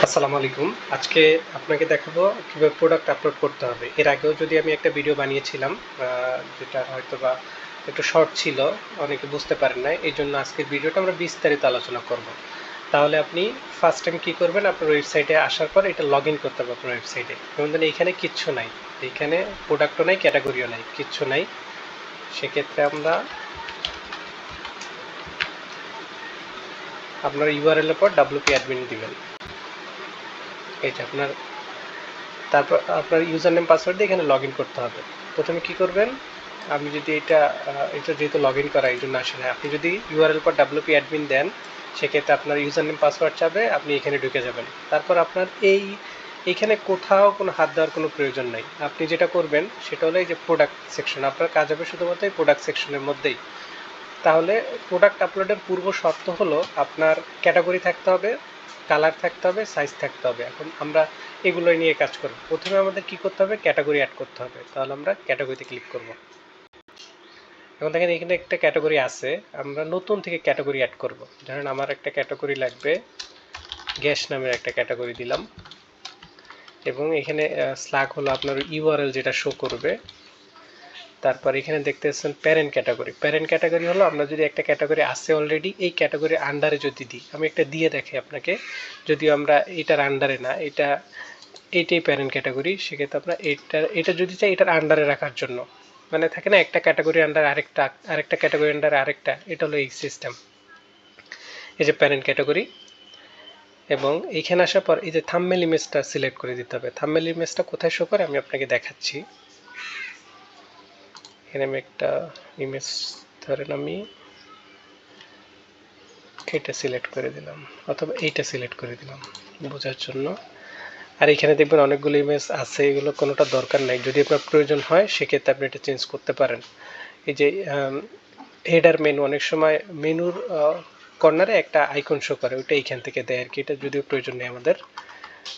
আসসালামু আলাইকুম। আজকে আপনাকে দেখাবো কিভাবে প্রোডাক্ট আপলোড করতে হবে। এর আগেও যদি আমি একটা ভিডিও বানিয়েছিলাম, যেটা হয়তোবা একটু শর্ট ছিল, অনেকে বুঝতে পারেন নাই। এইজন্য আজকের ভিডিওটা আমরা বিস্তারিত আলোচনা করব। তাহলে আপনি ফার্স্ট টাইম কী করবেন, আপনার ওয়েবসাইটে আসার পর এটা লগ ইন করতে হবে আপনার ওয়েবসাইটে। যেমন ধরুন এইখানে কিচ্ছু নাই, এইখানে প্রোডাক্টও নাই, ক্যাটাগরিও নাই, কিচ্ছু নাই। সেক্ষেত্রে আমরা আপনার ইউআরএল এর পর WP অ্যাডমিন দিবেন। এইটা আপনার, তারপর আপনার ইউজার নেম পাসওয়ার্ড দিয়ে এখানে লগ ইন করতে হবে। প্রথমে কি করবেন, আমি যদি এটা যেহেতু লগ ইন করা এই জন্য আসে না, আপনি যদি ইউআরএল পর WP অ্যাডমিন দেন সেক্ষেত্রে আপনার ইউজার নেম পাসওয়ার্ড চাবে, আপনি এখানে ঢুকে যাবেন। তারপর আপনার এইখানে কোথাও কোনো হাত দেওয়ার কোনো প্রয়োজন নেই। আপনি যেটা করবেন সেটা হলো এই যে প্রোডাক্ট সেকশন, আপনার কাজ হবে শুধুমাত্র এই প্রোডাক্ট সেকশনের মধ্যেই। তাহলে প্রোডাক্ট আপলোডের পূর্ব শর্ত হলো আপনার ক্যাটাগরি থাকতে হবে, কালার থাকতে হবে, সাইজ থাকতে হবে। এখন আমরা এগুলোই নিয়ে কাজ করব। প্রথমে আমাদের কি করতে হবে, ক্যাটাগরি অ্যাড করতে হবে। তাহলে আমরা ক্যাটাগরিতে ক্লিক করব। এখন দেখেন এখানে একটা ক্যাটাগরি আছে, আমরা নতুন থেকে ক্যাটাগরি অ্যাড করব। ধরেন আমার একটা ক্যাটাগরি লাগবে, গ্যাস নামের একটা ক্যাটাগরি দিলাম, এবং এখানে স্ল্যাগ হলো আপনার ইউআরএল যেটা শো করবে। তারপর এখানে দেখতে পাচ্ছেন প্যারেন্ট ক্যাটাগরি। প্যারেন্ট ক্যাটাগরি হলো আমরা যদি একটা ক্যাটাগরি আছে অলরেডি, এই ক্যাটাগরির আন্ডারে যদি দিই, আমি একটা দিয়ে দেখি আপনাকে, যদিও আমরা এটার আন্ডারে না, এইটাই প্যারেন্ট ক্যাটাগরি, সেক্ষেত্রে আমরা এটা যদি চাই এটার আন্ডারে রাখার জন্য, মানে থাকে না একটা ক্যাটাগরি আন্ডারে আরেকটা ক্যাটাগরি আন্ডারে আরেকটা, এটা হলো এই সিস্টেম। এই যে প্যারেন্ট ক্যাটাগরি, এবং এইখানে আসার পর এই যে থাম্বনেল ইমেজটা সিলেক্ট করে দিতে হবে। থাম্বনেল ইমেজটা কোথায় শো করে আমি আপনাকে দেখাচ্ছি। এখানে আমি একটা ইমেজ, ধরেন আমি এটা সিলেক্ট করে দিলাম, অথবা এইটা সিলেক্ট করে দিলাম বোঝার জন্য। আর এখানে দেখবেন অনেকগুলো ইমেজ আছে, এগুলো কোনোটা দরকার নাই। যদি আপনার প্রয়োজন হয় সেক্ষেত্রে আপনি এটা চেঞ্জ করতে পারেন। এই যে হেডার মেনু, অনেক সময় মেনুর কর্নারে একটা আইকন শো করে, ওইটা এইখান থেকে দেয় আর কি, এটা যদিও প্রয়োজন নেই আমাদের।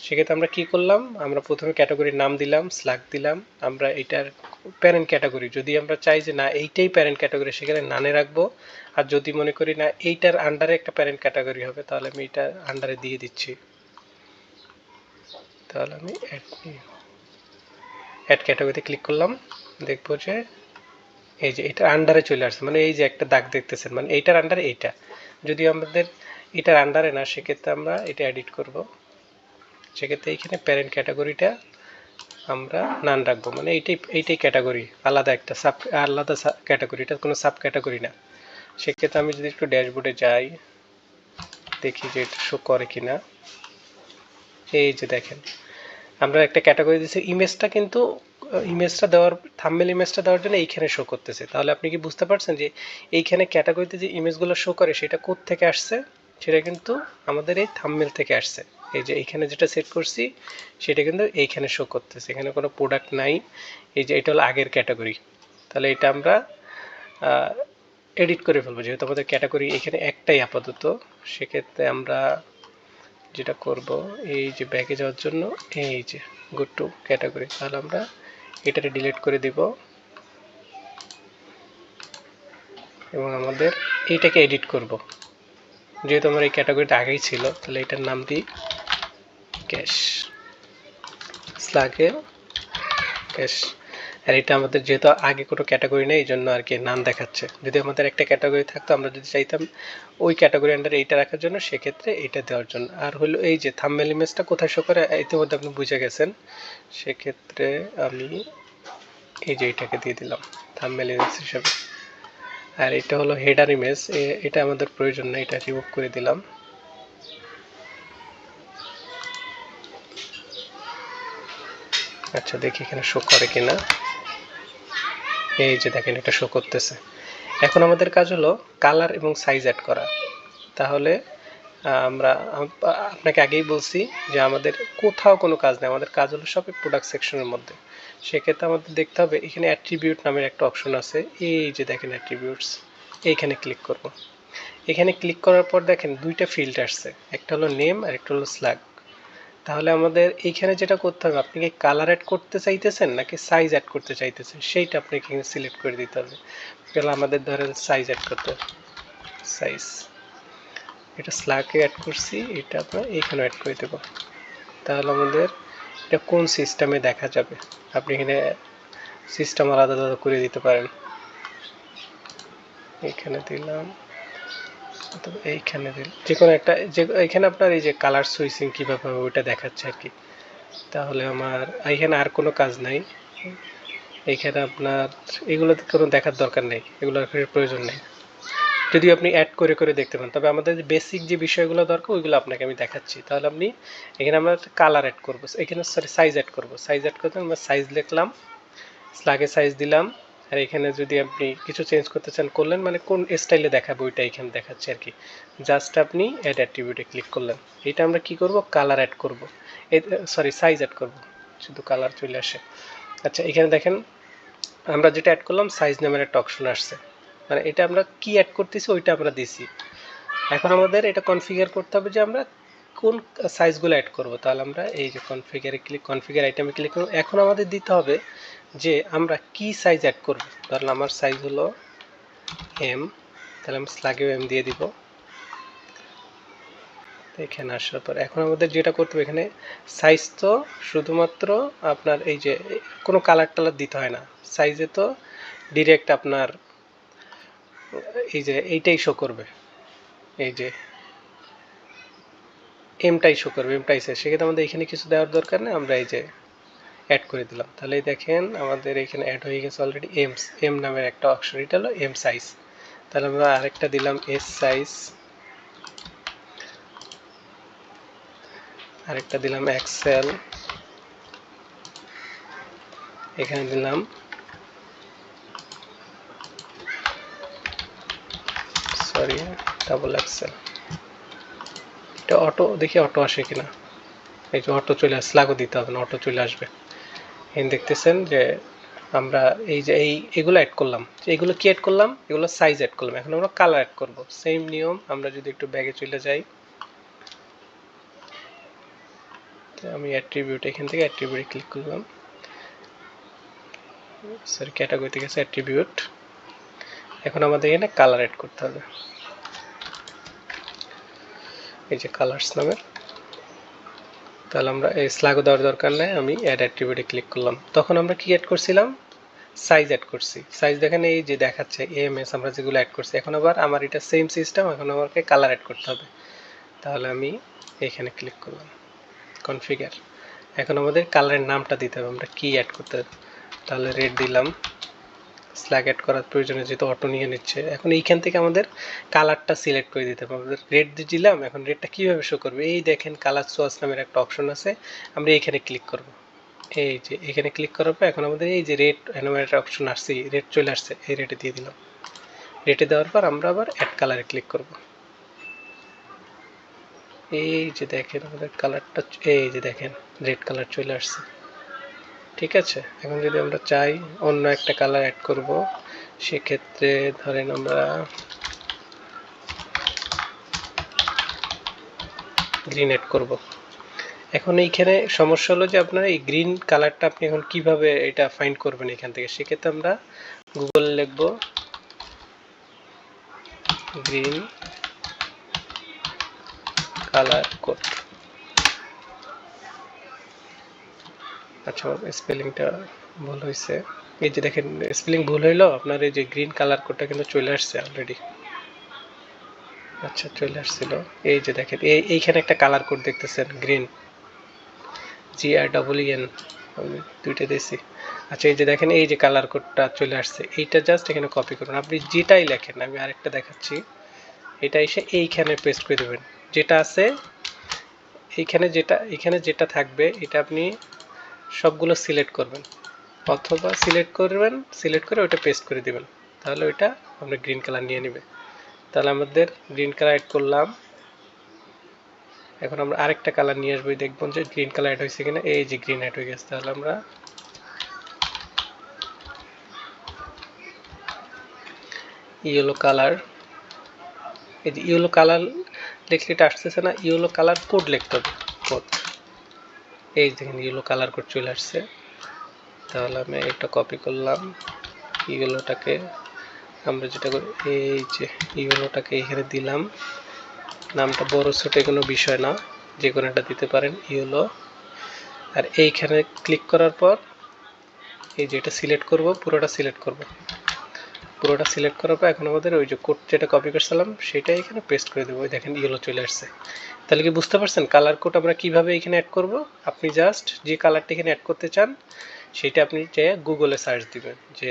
সেক্ষেত্রে আমরা কি করলাম, আমরা প্রথমে ক্যাটাগরির নাম দিলাম, স্ল্যাগ দিলাম। আমরা এটার প্যারেন্ট ক্যাটাগরি যদি আমরা চাই যে না এইটাই প্যারেন্ট ক্যাটাগরি, সেখানে নানে রাখবো। আর যদি মনে করি না এইটার আন্ডারে একটা প্যারেন্ট ক্যাটাগরি হবে, তাহলে আমি এইটার আন্ডারে দিয়ে দিচ্ছি। তাহলে আমি অ্যাড ক্যাটাগরিতে ক্লিক করলাম, দেখবো যে এই যে এটার আন্ডারে চলে আসছে, মানে এই যে একটা দাগ দেখতেছেন, মানে এইটার আন্ডারে এইটা। যদি আমাদের এটার আন্ডারে না, সেক্ষেত্রে আমরা এটা এডিট করব। সেক্ষেত্রে এইখানে প্যারেন্ট ক্যাটাগরিটা আমরা নান রাখবো, মানে এইটাই ক্যাটাগরি, আলাদা একটা আলাদা ক্যাটাগরি, এটা কোনো সাব ক্যাটাগরি না। সেক্ষেত্রে আমি যদি একটু ড্যাশবোর্ডে যাই, দেখি যে এটা শো করে কিনা। এই যে দেখেন আমরা একটা ক্যাটাগরি দিয়েছি, ইমেজটা কিন্তু ইমেজটা দেওয়ার, থাম্বনেল ইমেজটা দেওয়ার জন্য এইখানে শো করতেছে। তাহলে আপনি কি বুঝতে পারছেন যে এইখানে ক্যাটাগরিতে যে ইমেজগুলো শো করে সেটা কোথা থেকে আসছে, সেটা কিন্তু আমাদের এই থাম্বনেল থেকে আসছে। এই যে এইখানে যেটা সেট করছি সেটা কিন্তু এইখানে শো করতেছে, এখানে কোনো প্রোডাক্ট নাই। এই যে এটা হলো আগের ক্যাটাগরি। তাহলে এটা আমরা এডিট করে ফেলবো, যেহেতু আমাদের ক্যাটাগরি এখানে একটাই আপাতত। সেক্ষেত্রে আমরা যেটা করব, এই যে ব্যাকে যাওয়ার জন্য এই যে গো টু ক্যাটাগরি, তাহলে আমরা এটাকে ডিলিট করে দিব, এবং আমাদের এইটাকে এডিট করব। যেহেতু আমার এই ক্যাটাগরিটা আগেই ছিল, তাহলে এটার নাম দিই ক্যাশ, স্ল্যাগে ক্যাশ। আর এটা আমাদের যেহেতু আগে কোনো ক্যাটাগরি নেই, এই জন্য আর কি নাম দেখাচ্ছে। যদি আমাদের একটা ক্যাটাগরি থাকতো, আমরা যদি চাইতাম ওই ক্যাটাগরি আন্ডারে এইটা রাখার জন্য, সেক্ষেত্রে এইটা দেওয়ার জন্য। আর হলো এই যে থাম্বনেল ইমেজটা কোথায় শো করে, ইতিমধ্যে আপনি বুঝে গেছেন। সেক্ষেত্রে আমি এই যে এইটাকে দিয়ে দিলাম থাম্বনেল ইমেজ হিসাবে। আর এটা হলো হেডার ইমেজ, এটা আমাদের প্রয়োজন নেই, এটা রিমুভ করে দিলাম। আচ্ছা দেখি এখানে শো করে কিনা। এই যে দেখেন এটা শো করতেছে। এখন আমাদের কাজ হলো কালার এবং সাইজ অ্যাড করা। তাহলে আমরা আপনাকে আগেই বলছি যে আমাদের কোথাও কোনো কাজ নেই, আমাদের কাজ হলো সব প্রোডাক্ট সেকশনের মধ্যে। সেক্ষেত্রে আমাদের দেখতে হবে এখানে অ্যাট্রিবিউট নামের একটা অপশন আছে, এই যে দেখেন অ্যাট্রিবিউটস, এইখানে ক্লিক করব। এখানে ক্লিক করার পর দেখেন দুইটা ফিল্ড আসছে, একটা হলো নেম আর একটা হলো স্ল্যাগ। তাহলে আমাদের এইখানে যেটা করতে হবে, আপনি কি কালার অ্যাড করতে চাইতেছেন নাকি সাইজ অ্যাড করতে চাইতেছেন, সেইটা আপনাকে এখানে সিলেক্ট করে দিতে হবে। তাহলে আমাদের ধরেন সাইজ অ্যাড করতে, সাইজ, এটা স্ল্যাগে অ্যাড করছি, এটা আমরা এইখানে অ্যাড করে দেব। তাহলে আমাদের এটা কোন সিস্টেমে দেখা যাবে, আপনি এখানে সিস্টেম আলাদা আলাদা করে দিতে পারেন। এইখানে দিলাম, এইখানে দিলাম, যে কোনো একটা, যে এখানে আপনার এই যে কালার সুইচিং কীভাবে হবে ওইটা দেখাচ্ছে আর কি। তাহলে আমার এখানে আর কোনো কাজ নাই, এইখানে আপনার এগুলোতে কোনো দেখার দরকার নেই, এগুলোর প্রয়োজন নেই, যদি আপনি অ্যাড করে করে দেখতে পান। তবে আমাদের বেসিক যে বিষয়গুলো দরকার ওইগুলো আপনাকে আমি দেখাচ্ছি। তাহলে আপনি এখানে আমরা কালার অ্যাড করবো, এখানে সরি সাইজ অ্যাড করবো। সাইজ অ্যাড করতে আমরা সাইজ লিখলাম, স্ল্যাগে সাইজ দিলাম, আর এখানে যদি আপনি কিছু চেঞ্জ করতে চান করলেন, মানে কোন স্টাইলে দেখাবো ওইটা এখানে দেখাচ্ছে আর কি। জাস্ট আপনি অ্যাড অ্যাট্রিবিউটে ক্লিক করলেন। এটা আমরা কি করব, কালার অ্যাড করব, সরি সাইজ অ্যাড করব, শুধু কালার চলে আসে। আচ্ছা এখানে দেখেন আমরা যেটা অ্যাড করলাম সাইজ নামের একটা অপশন আসছে, মানে এটা আমরা কি অ্যাড করতেছি ওইটা আমরা দিছি। এখন আমাদের এটা কনফিগার করতে হবে যে আমরা কোন সাইজগুলো অ্যাড করব। তাহলে আমরা এই যে কনফিগার আইটেমে ক্লিক করব। এখন আমাদের দিতে হবে যে আমরা কি সাইজ অ্যাড করব। ধরলাম আমার সাইজ হলো এম, তাহলে আমি স্ল্যাগেও এম দিয়ে দিব। এখানে আসার পর এখন আমাদের যেটা করতে হবে, এখানে সাইজ তো শুধুমাত্র আপনার এই যে কোনো কালার টালার দিতে হয় না, সাইজে তো ডিরেক্ট আপনার এই যে এইটাই শো করবে, এই যে এমটাই শো করবে, এমটাই সাইজ। সেক্ষেত্রে আমাদের এখানে কিছু দেওয়ার দরকার নেই, আমরা এই যে অ্যাড করে দিলাম। তাহলে দেখেন আমাদের এখানে অ্যাড হয়ে গেছে অলরেডি এম নামের একটা অপশন, এটা হলো এম সাইজ। তাহলে আমরা আরেকটা দিলাম এস সাইজ, আরেকটা দিলাম এক্সেল, এখানে দিলাম সরি ডাবল এক্সেল। এটা অটো, দেখি অটো আসে কিনা। এই যে অটো চলে আসে, স্ল্যাগও দিতে হবে না, অটো চলে আসবে। এখানে দেখতেছেন যে আমরা এই যে এগুলো অ্যাড করলাম, এগুলো কি অ্যাড করলাম, এগুলো সাইজ অ্যাড করলাম। এখন আমরা কালার অ্যাড করব, সেম নিয়ম। আমরা যদি একটু ব্যাগে চলে যাই, আমি অ্যাট্রিবিউট, এখান থেকে অ্যাট্রিবিউটে ক্লিক করলাম, সরি ক্যাটাগরিতে গেছে অ্যাট্রিবিউট। এখন আমাদের এখানে কালার অ্যাড করতে হবে, এই যে কালার্স নামের। তাহলে আমরা এই স্ল্যাগও দেওয়ার দরকার নেই, আমি অ্যাড অ্যাট্রিবিউটে ক্লিক করলাম। তখন আমরা কি অ্যাড করছিলাম, সাইজ অ্যাড করছি। সাইজ দেখেন এই যে দেখাচ্ছে এএমএস, আমরা যেগুলো অ্যাড করছি। এখন আবার আমার এটা সেম সিস্টেম, এখন আমাকে কালার অ্যাড করতে হবে। তাহলে আমি এখানে ক্লিক করলাম কনফিগার। এখন আমাদের কালারের নামটা দিতে হবে, আমরা কি অ্যাড করতে হবে। তাহলে রেড দিলাম, স্ল্যাগ অ্যাড করার প্রয়োজনে যেহেতু অটো নিয়ে নিচ্ছে। এখন এইখান থেকে আমাদের কালারটা সিলেক্ট করে দিতে হবে। আমাদের রেড দিলাম, এখন রেডটা কীভাবে শো করবে, এই দেখেন কালার সোয়াস নামের একটা অপশন আছে, আমরা এইখানে ক্লিক করব। এই যে এখানে ক্লিক করার পর এখন আমাদের এই যে রেড নামের একটা অপশন আসছে, রেড চলে আসছে, এই রেডে দিয়ে দিলাম। রেডে দেওয়ার পর আমরা আবার অ্যাড কালারে ক্লিক করব। এই যে দেখেন আমাদের কালারটা, এই যে দেখেন রেড কালার চলে আসছে। ঠিক আছে, এখন যদি আমরা চাই অন্য একটা কালার অ্যাড করব, সেক্ষেত্রে ধরেন আমরা গ্রিন অ্যাড করব। এখন এইখানে সমস্যা হলো যে আপনার এই গ্রিন কালারটা আপনি এখন কিভাবে এটা ফাইন্ড করবেন এখান থেকে। সেক্ষেত্রে আমরা গুগলে লিখব গ্রিন কালার কোড। আচ্ছা স্পেলিংটা ভুল হয়েছে, এই যে দেখেন স্পেলিং ভুল হইলো, আপনার এই যে গ্রিন কালার কোডটা কিন্তু চলে আসছে অলরেডি। আচ্ছা চলে আসছিল, এই যে দেখেন এইখানে একটা কালার কোড দেখতেছেন গ্রিন, GREEN, আমি দুইটা দিয়েছি। আচ্ছা এই যে দেখেন এই যে কালার কোডটা চলে আসছে, এইটা জাস্ট এখানে কপি করুন। আপনি যেটাই লেখেন, আমি আরেকটা দেখাচ্ছি, এটা এসে এইখানে পেস্ট করে দেবেন। যেটা আছে এখানে যেটা থাকবে এটা আপনি সবগুলো সিলেক্ট করবেন, অথবা সিলেক্ট করে ওটা পেস্ট করে দিবেন, তাহলে ওইটা আমরা গ্রিন কালার নিয়ে নেবে। তাহলে আমাদের গ্রিন কালার অ্যাড করলাম। এখন আমরা আরেকটা কালার নিয়ে আসবো, দেখবো যে গ্রিন কালার অ্যাড হয়েছে কিনা। এই যে গ্রিন অ্যাড হয়ে গেছে, তাহলে আমরা ইয়েলো কালার, এই যে ইয়েলো কালার লিখলে এটা আসতেছে না, ইয়েলো কালার কোড লিখতে হবে, কোড। এই দেখেন ইয়েলো কালার কোড চলে আসছে। তাহলে আমি এটা কপি করলাম, ইয়েলোটাকে আমরা যেটা করি, এই যে ইয়েলোটাকে এখানে দিলাম, নামটা বড় ছোট কোনো বিষয় না, যে কোনো একটা দিতে পারেন ইয়েলো। আর এইখানে ক্লিক করার পর এই যে এটা সিলেক্ট করব, পুরোটা সিলেক্ট করব। পুরোটা সিলেক্ট করার পর এখন আমাদের ওই যে কোড যেটা কপি করছিলাম সেটা এখানে পেস্ট করে দেবো। দেখেন ইয়েলো চলে আসছে। তাহলে কি বুঝতে পারছেন কালার কোড আমরা কিভাবে এখানে অ্যাড করব? আপনি জাস্ট যে কালারটা এখানে অ্যাড করতে চান সেটা আপনি যে গুগলে সার্চ দিবেন যে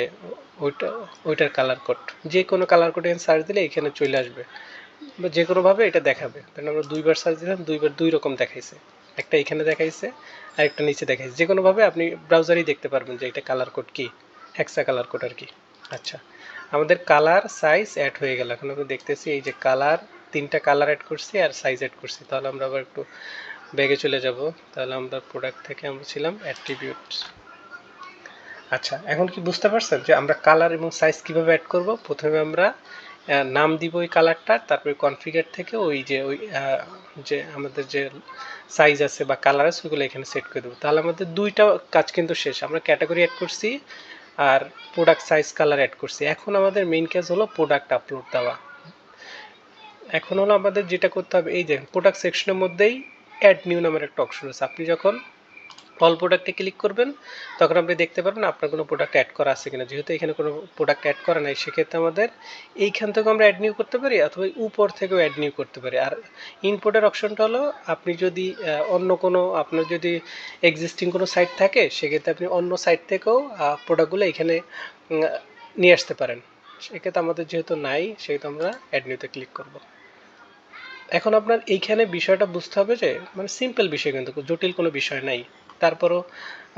ওইটার কালার কোড, যে কোনো কালার কোড এখানে সার্চ দিলে এখানে চলে আসবে বা যে কোনোভাবে এটা দেখাবে। তাহলে আমরা দুইবার সার্চ দিলাম, দুইবার দুই রকম দেখাইছে, একটা এখানে দেখাইছে আর একটা নিচে দেখাইছে। যে কোনোভাবে আপনি ব্রাউজারেই দেখতে পারবেন যে এটা কালার কোড কি, হেক্সা কালার কোড আর কি। আচ্ছা, আমাদের কালার সাইজ অ্যাড হয়ে গেল। এখন আমরা দেখতেছি এই যে কালার, তিনটা কালার অ্যাড করছি আর সাইজ অ্যাড করছি। তাহলে আমরা আবার একটু ব্যাগে চলে যাব। তাহলে আমরা প্রোডাক্ট থেকে আমরা ছিলাম অ্যাট্রিবিউটস। আচ্ছা, এখন কি বুঝতে পারছেন যে আমরা কালার এবং সাইজ কিভাবে অ্যাড করব? প্রথমে আমরা নাম দিব ওই কালারটার, তারপরে কনফিগার থেকে ওই যে আমাদের যে সাইজ আছে বা কালার আছে ওইগুলো এখানে সেট করে দেবো। তাহলে আমাদের দুইটা কাজ কিন্তু শেষ। আমরা ক্যাটাগরি অ্যাড করছি আর প্রোডাক্ট সাইজ কালার অ্যাড করছি। এখন আমাদের মেইন কাজ হলো প্রোডাক্ট আপলোড দেওয়া। এখন হলো আমাদের যেটা করতে হবে, এই যে প্রোডাক্ট সেকশনের মধ্যেই অ্যাড নিউ নামের একটা অপশন আছে। আপনি যখন অল প্রোডাক্টে ক্লিক করবেন তখন আপনি দেখতে পারবেন আপনার কোনো প্রোডাক্ট অ্যাড করা আছে কিনা। যেহেতু এখানে কোনো প্রোডাক্ট অ্যাড করা নাই সেক্ষেত্রে আমাদের এইখান থেকে আমরা অ্যাড নিউ করতে পারি অথবা উপর থেকেও অ্যাড নিউ করতে পারি। আর ইনপুটের অপশনটা হলো আপনি যদি অন্য কোনো আপনার যদি এক্সিস্টিং কোনো সাইট থাকে সেক্ষেত্রে আপনি অন্য সাইট থেকেও প্রোডাক্টগুলো এখানে নিয়ে আসতে পারেন। সেক্ষেত্রে আমাদের যেহেতু নাই সেহেতু আমরা অ্যাড নিউতে ক্লিক করব। এখন আপনার এইখানে বিষয়টা বুঝতে হবে যে মানে সিম্পল বিষয়, কিন্তু জটিল কোনো বিষয় নাই। তারপরও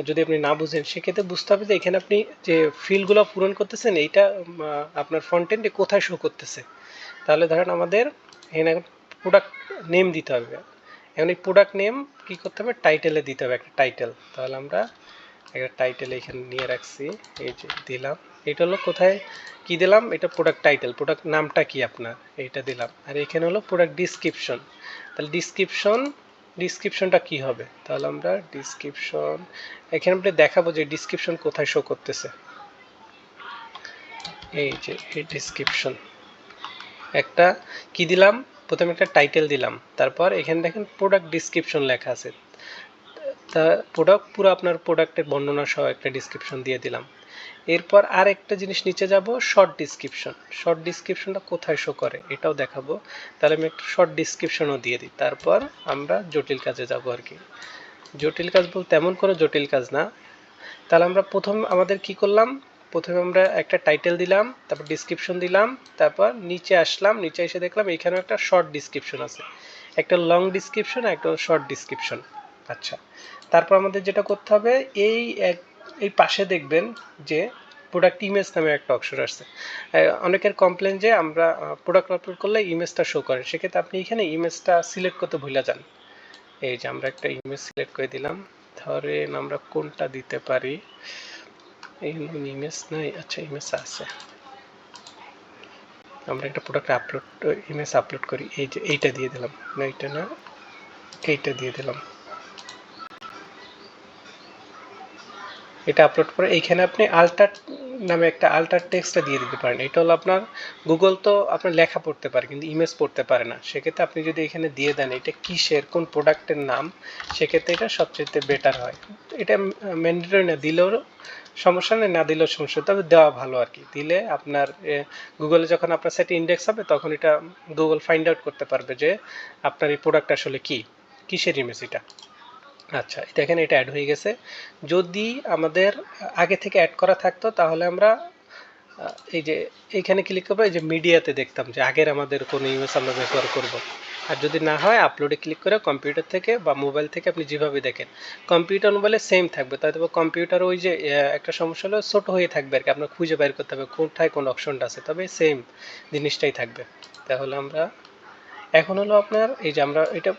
যদি আপনি না বুঝেন সেক্ষেত্রে বুঝতে হবে যে এখানে আপনি যে ফিল্ডগুলো পূরণ করতেছেন এইটা আপনার ফ্রন্ট এন্ডে কোথায় শো করতেছে। তাহলে ধরেন আমাদের এখানে প্রোডাক্ট নেম দিতে হবে। এখন এই প্রোডাক্ট নেম কী করতে হবে, টাইটেলে দিতে হবে একটা টাইটেল। তাহলে আমরা একটা টাইটেল এখানে নিয়ে রাখছি, এই যে দিলাম। এটা হলো কোথায় কি দিলাম, এটা প্রোডাক্ট টাইটেল, প্রোডাক্ট নামটা কি আপনার এইটা দিলাম। আর এখানে হলো প্রোডাক্ট ডিসক্রিপশন। তাহলে ডিসক্রিপশনটা কি হবে, তাহলে আমরা ডিসক্রিপশন এখানে আমরা দেখাবো যে ডিসক্রিপশন কোথায় শো করতেছে। এই যে এই ডিসক্রিপশন একটা কি দিলাম, প্রথমে একটা টাইটেল দিলাম, তারপর এখানে দেখেন প্রোডাক্ট ডিসক্রিপশন লেখা আছে। তা প্রোডাক্ট পুরো আপনার প্রোডাক্টের বর্ণনা সহ একটা ডিসক্রিপশন দিয়ে দিলাম। এরপর আর একটা জিনিস নিচে যাব, শর্ট ডিসক্রিপশন। শর্ট ডিসক্রিপশনটা কোথায় শো করে এটাও দেখাবো। তাহলে আমি একটা শর্ট ডিসক্রিপশনও দিয়ে দিই। তারপর আমরা জটিল কাজে যাব আর কি। জটিল কাজ বলতে এমন কোনো জটিল কাজ না। তাহলে আমরা প্রথম আমাদের কি করলাম, প্রথমে আমরা একটা টাইটেল দিলাম, তারপর ডিসক্রিপশন দিলাম, তারপর নিচে আসলাম, নিচে এসে দেখলাম এখানে একটা শর্ট ডিসক্রিপশন আছে, একটা লং ডিসক্রিপশন, একটা শর্ট ডিসক্রিপশন। আচ্ছা, তারপর আমাদের যেটা করতে হবে এই পাশে দেখবেন যে প্রোডাক্ট ইমেজ নামে একটা অপশন আসছে। অনেকের কমপ্লেন যে আমরা প্রোডাক্ট আপলোড করলে ইমেজটা শো করে, সেক্ষেত্রে আপনি এখানে ইমেজটা সিলেক্ট করতে ভুলে যান। এই যে আমরা একটা ইমেজ সিলেক্ট করে দিলাম, ধরেন আমরা কোনটা দিতে পারি, ইমেজ নাই, আচ্ছা ইমেজ আছে, আমরা একটা প্রোডাক্ট ইমেজ আপলোড করি। এই যে এইটা দিয়ে দিলাম, না এইটা না, এইটা দিয়ে দিলাম। এটা আপলোড করে এইখানে আপনি আল্টার নামে একটা আল্টার টেক্সটটা দিয়ে দিতে পারেন। এটা হলো আপনার গুগল তো আপনার লেখা পড়তে পারে কিন্তু ইমেজ পড়তে পারে না, সেক্ষেত্রে আপনি যদি এখানে দিয়ে দেন এটা কিসের কোন প্রোডাক্টের নাম, সেক্ষেত্রে এটা সবচেয়ে বেটার হয়। এটা ম্যান্ডেটরি না, দিলেও সমস্যা নেই, না দিলেও সমস্যা, তবে দেওয়া ভালো আর কি। দিলে আপনার গুগলে যখন আপনার সাইটে ইন্ডেক্স হবে তখন এটা গুগল ফাইন্ড আউট করতে পারবে যে আপনার এই প্রোডাক্ট আসলে কি, কিসের ইমেজ এটা। আচ্ছা, দেখেন এটা অ্যাড হয়ে গেছে। যদি আমাদের আগে থেকে অ্যাড করা থাকতো তাহলে আমরা এই যে এইখানে ক্লিক করবো, এই যে মিডিয়াতে দেখতাম যে আগের আমাদের কোন ইমেজ আমরা ব্যবহার করব। আর যদি না হয় আপলোডে ক্লিক করে কম্পিউটার থেকে বা মোবাইল থেকে আপনি যেভাবে দেখেন কম্পিউটার মোবাইলে সেম থাকবে। তাই তবে কম্পিউটার ওই যে একটা সমস্যা হলো ছোট হয়ে থাকবে আর কি, আপনার খুঁজে বের করতে হবে কোথায় কোন অপশনটা আছে, তবে সেম জিনিসটাই থাকবে। তাহলে আমরা এখন হলো আপনার এই যে আমরা এটা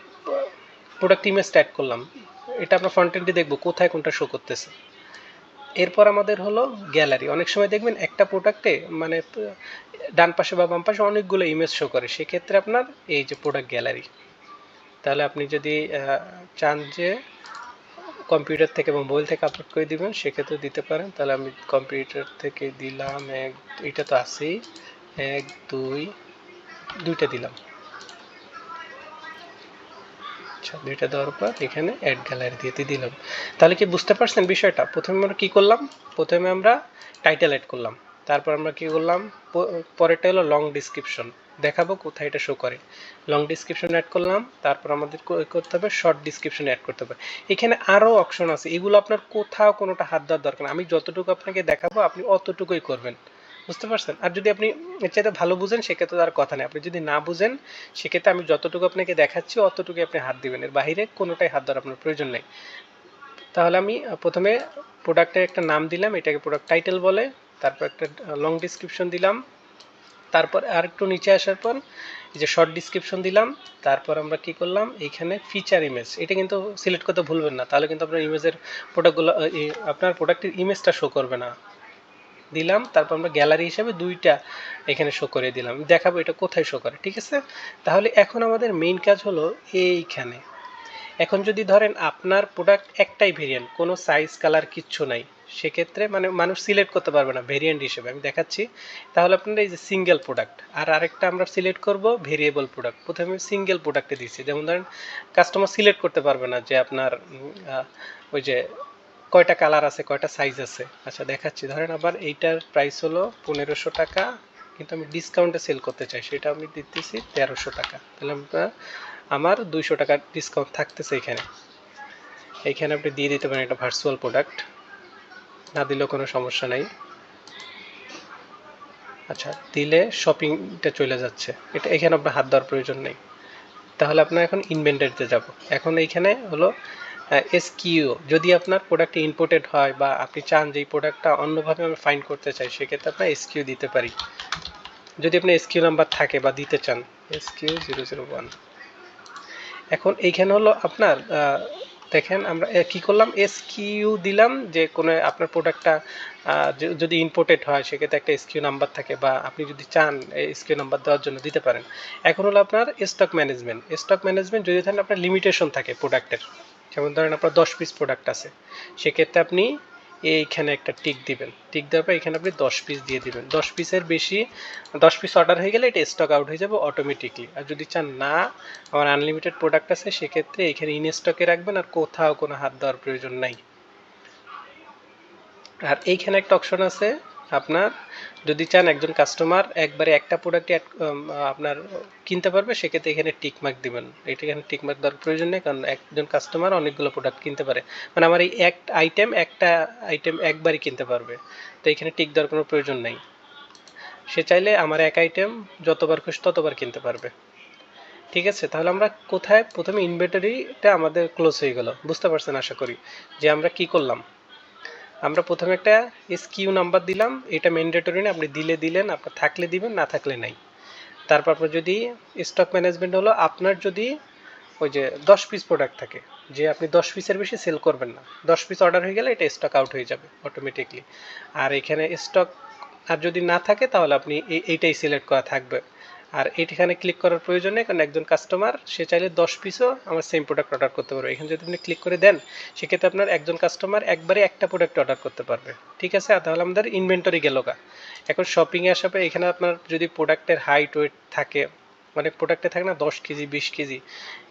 প্রোডাক্ট ইমেজ অ্যাড করলাম, এটা আমরা ফ্রন্ট এন্ডে দেখবো কোথায় কোনটা শো করতেছে। এরপর আমাদের হলো গ্যালারি। অনেক সময় দেখবেন একটা প্রোডাক্টে মানে ডান পাশে বা বাম পাশে অনেকগুলো ইমেজ শো করে, সেক্ষেত্রে আপনার এই যে প্রোডাক্ট গ্যালারি। তাহলে আপনি যদি চান যে কম্পিউটার থেকে বা মোবাইল থেকে আপলোড করে দিবেন সেক্ষেত্রে দিতে পারেন। তাহলে আমি কম্পিউটার থেকে দিলাম এটা তো আছেই, 1 2 দুইটা দিলাম। আচ্ছা, দুইটা দেওয়ার পর এখানে অ্যাড গ্যালারি দিয়ে দিলাম। তাহলে কি বুঝতে পারছেন বিষয়টা? প্রথমে আমরা কি করলাম, প্রথমে আমরা টাইটেল অ্যাড করলাম, তারপর আমরা কি করলাম, পরেরটা হলো লং ডিসক্রিপশন, দেখাবো কোথায় এটা শো করে। লং ডিসক্রিপশন অ্যাড করলাম, তারপর আমাদের করতে হবে শর্ট ডিসক্রিপশন অ্যাড করতে হবে। এখানে আরও অপশন আছে, এগুলো আপনার কোথাও কোনোটা হাত দেওয়ার দরকার না, আমি যতটুকু আপনাকে দেখাবো আপনি অতটুকুই করবেন, বুঝতে পারছেন? আর যদি আপনি এর চাইতে ভালো বুঝেন সেক্ষেত্রে তার কথা নেই, আপনি যদি না বুঝেন সেক্ষেত্রে আমি যতটুকু আপনাকে দেখাচ্ছি অতটুকু আপনি হাত দিবেন, এর বাইরে কোনোটাই হাত দেওয়ার আপনার প্রয়োজন নেই। তাহলে আমি প্রথমে প্রোডাক্টের একটা নাম দিলাম, এটাকে প্রোডাক্ট টাইটেল বলে, তারপর একটা লং ডিসক্রিপশন দিলাম, তারপর আর একটু নিচে আসার পর এই যে শর্ট ডিসক্রিপশন দিলাম, তারপর আমরা কি করলাম, এইখানে ফিচার ইমেজ, এটা কিন্তু সিলেক্ট করতে ভুলবেন না, তাহলে কিন্তু আপনার ইমেজের প্রোডাক্টগুলো আপনার প্রোডাক্টের ইমেজটা শো করবে না। দিলাম, তারপর আমরা গ্যালারি হিসেবে দুইটা এখানে শো করে দিলাম, দেখাবো এটা কোথায় শো করে, ঠিক আছে? তাহলে এখন আমাদের মেইন কাজ হলো এইখানে। এখন যদি ধরেন আপনার প্রোডাক্ট একটাই ভেরিয়েন্ট, কোনো সাইজ কালার কিচ্ছু নাই, সেক্ষেত্রে মানে মানুষ সিলেক্ট করতে পারবে না ভেরিয়েন্ট হিসেবে, আমি দেখাচ্ছি। তাহলে আপনারা এই যে সিঙ্গেল প্রোডাক্ট, আর আরেকটা আমরা সিলেক্ট করব ভেরিয়েবল প্রোডাক্ট, প্রথমে সিঙ্গেল প্রোডাক্টে দিচ্ছি, যেমন ধরেন কাস্টমার সিলেক্ট করতে পারবে না যে আপনার ওই যে কয়টা কালার আছে, কয়টা সাইজ আছে। আচ্ছা দেখাচ্ছি, ধরেন আবার এইটার প্রাইস হলো 1500 টাকা, কিন্তু আমি ডিসকাউন্টে সেল করতে চাই, সেটা আমি দিতেছি 1300 টাকা, তাহলে আমরা আমার 200 টাকার ডিসকাউন্ট থাকতেছে এখানে। এইখানে আপনি দিয়ে দিতে পারেন এটা ভার্চুয়াল প্রোডাক্ট, না দিলেও কোনো সমস্যা নাই। আচ্ছা, দিলে শপিংটা চলে যাচ্ছে, এটা এখানে আপনার হাত দেওয়ার প্রয়োজন নেই। তাহলে আপনার এখন ইনভেন্টরিতে যাব। এখন এইখানে হলো এসকিউ, যদি আপনার প্রোডাক্ট ইম্পোর্টেড হয় বা আপনি চান যে এই প্রোডাক্টটা অন্যভাবে আমি ফাইন্ড করতে চাই, সেক্ষেত্রে আপনার এসকিউ দিতে পারি, যদি আপনার এসকিউ নাম্বার থাকে বা দিতে চান, এসকিউ 001। এখন এইখানে হলো আপনার দেখেন আমরা কি করলাম, এসকিউ দিলাম, যে কোনো আপনার প্রোডাক্টটা যদি ইম্পোর্টেড হয় সেক্ষেত্রে একটা এসকিউ নাম্বার থাকে, বা আপনি যদি চান এসকিউ নাম্বার দেওয়ার জন্য দিতে পারেন। এখন হলো আপনার স্টক ম্যানেজমেন্ট, স্টক ম্যানেজমেন্ট যদি ধরেন আপনার লিমিটেশন থাকে প্রোডাক্টের, যেমন ধরেন আপনার 10 পিস প্রোডাক্ট আছে, সেক্ষেত্রে আপনি এইখানে একটা টিক দিবেন, টিক দেওয়ার পর এখানে আপনি 10 পিস দিয়ে দিবেন, 10 পিসের বেশি 10 পিস অর্ডার হয়ে গেলে এটা স্টক আউট হয়ে যাবে অটোমেটিকলি। আর যদি চান না আমার আনলিমিটেড প্রোডাক্ট আছে, সেক্ষেত্রে এখানে ইন স্টকে রাখবেন, আর কোথাও কোনো হাত দেওয়ার প্রয়োজন নাই। আর এইখানে একটা অপশন আছে, আপনার যদি চান একজন কাস্টমার একবারে একটা প্রোডাক্ট আপনার কিনতে পারবে, সেক্ষেত্রে এখানে টিকমার্ক দিবেন, এটা এখানে টিকমার্ক দেওয়ার প্রয়োজন নেই, কারণ একজন কাস্টমার অনেকগুলো প্রোডাক্ট কিনতে পারে, মানে আমার এই একটা আইটেম একবারই কিনতে পারবে, তো এখানে টিক দেওয়ার কোনো প্রয়োজন নেই। সে চাইলে আমার এক আইটেম যতবার খুশি ততবার কিনতে পারবে, ঠিক আছে? তাহলে আমরা কোথায় প্রথমে ইনভেন্টরিটা আমাদের ক্লোজ হয়ে গেল, বুঝতে পারছেন আশা করি যে আমরা কি করলাম। আমরা প্রথমে একটা এসকিউ নাম্বার দিলাম, এটা ম্যান্ডেটরি না, আপনি দিলেন, আপনার থাকলে দিবেন, না থাকলে নাই। তারপর আপনার যদি স্টক ম্যানেজমেন্ট হলো, আপনার যদি ওই যে 10 পিস প্রোডাক্ট থাকে, যে আপনি 10 পিসের বেশি সেল করবেন না, 10 পিস অর্ডার হয়ে গেলে এটা স্টক আউট হয়ে যাবে অটোমেটিকলি। আর এখানে স্টক আর যদি না থাকে তাহলে আপনি এইটাই সিলেক্ট করা থাকবে, আর এখানে ক্লিক করার প্রয়োজন নেই, কারণ একজন কাস্টমার সে চাইলে 10 পিসও আমার সেম প্রোডাক্ট অর্ডার করতে পারবে। এখানে যদি আপনি ক্লিক করে দেন, সেক্ষেত্রে আপনার একজন কাস্টমার একবারে একটা প্রোডাক্ট অর্ডার করতে পারবে, ঠিক আছে? তাহলে আমাদের ইনভেন্টরি গেল গা। এখন শপিংয়ে আসাবে, এখানে আপনার যদি প্রোডাক্টের হাইট ওয়েট থাকে, অনেক প্রোডাক্টে থাকে না 10 কেজি 20 কেজি,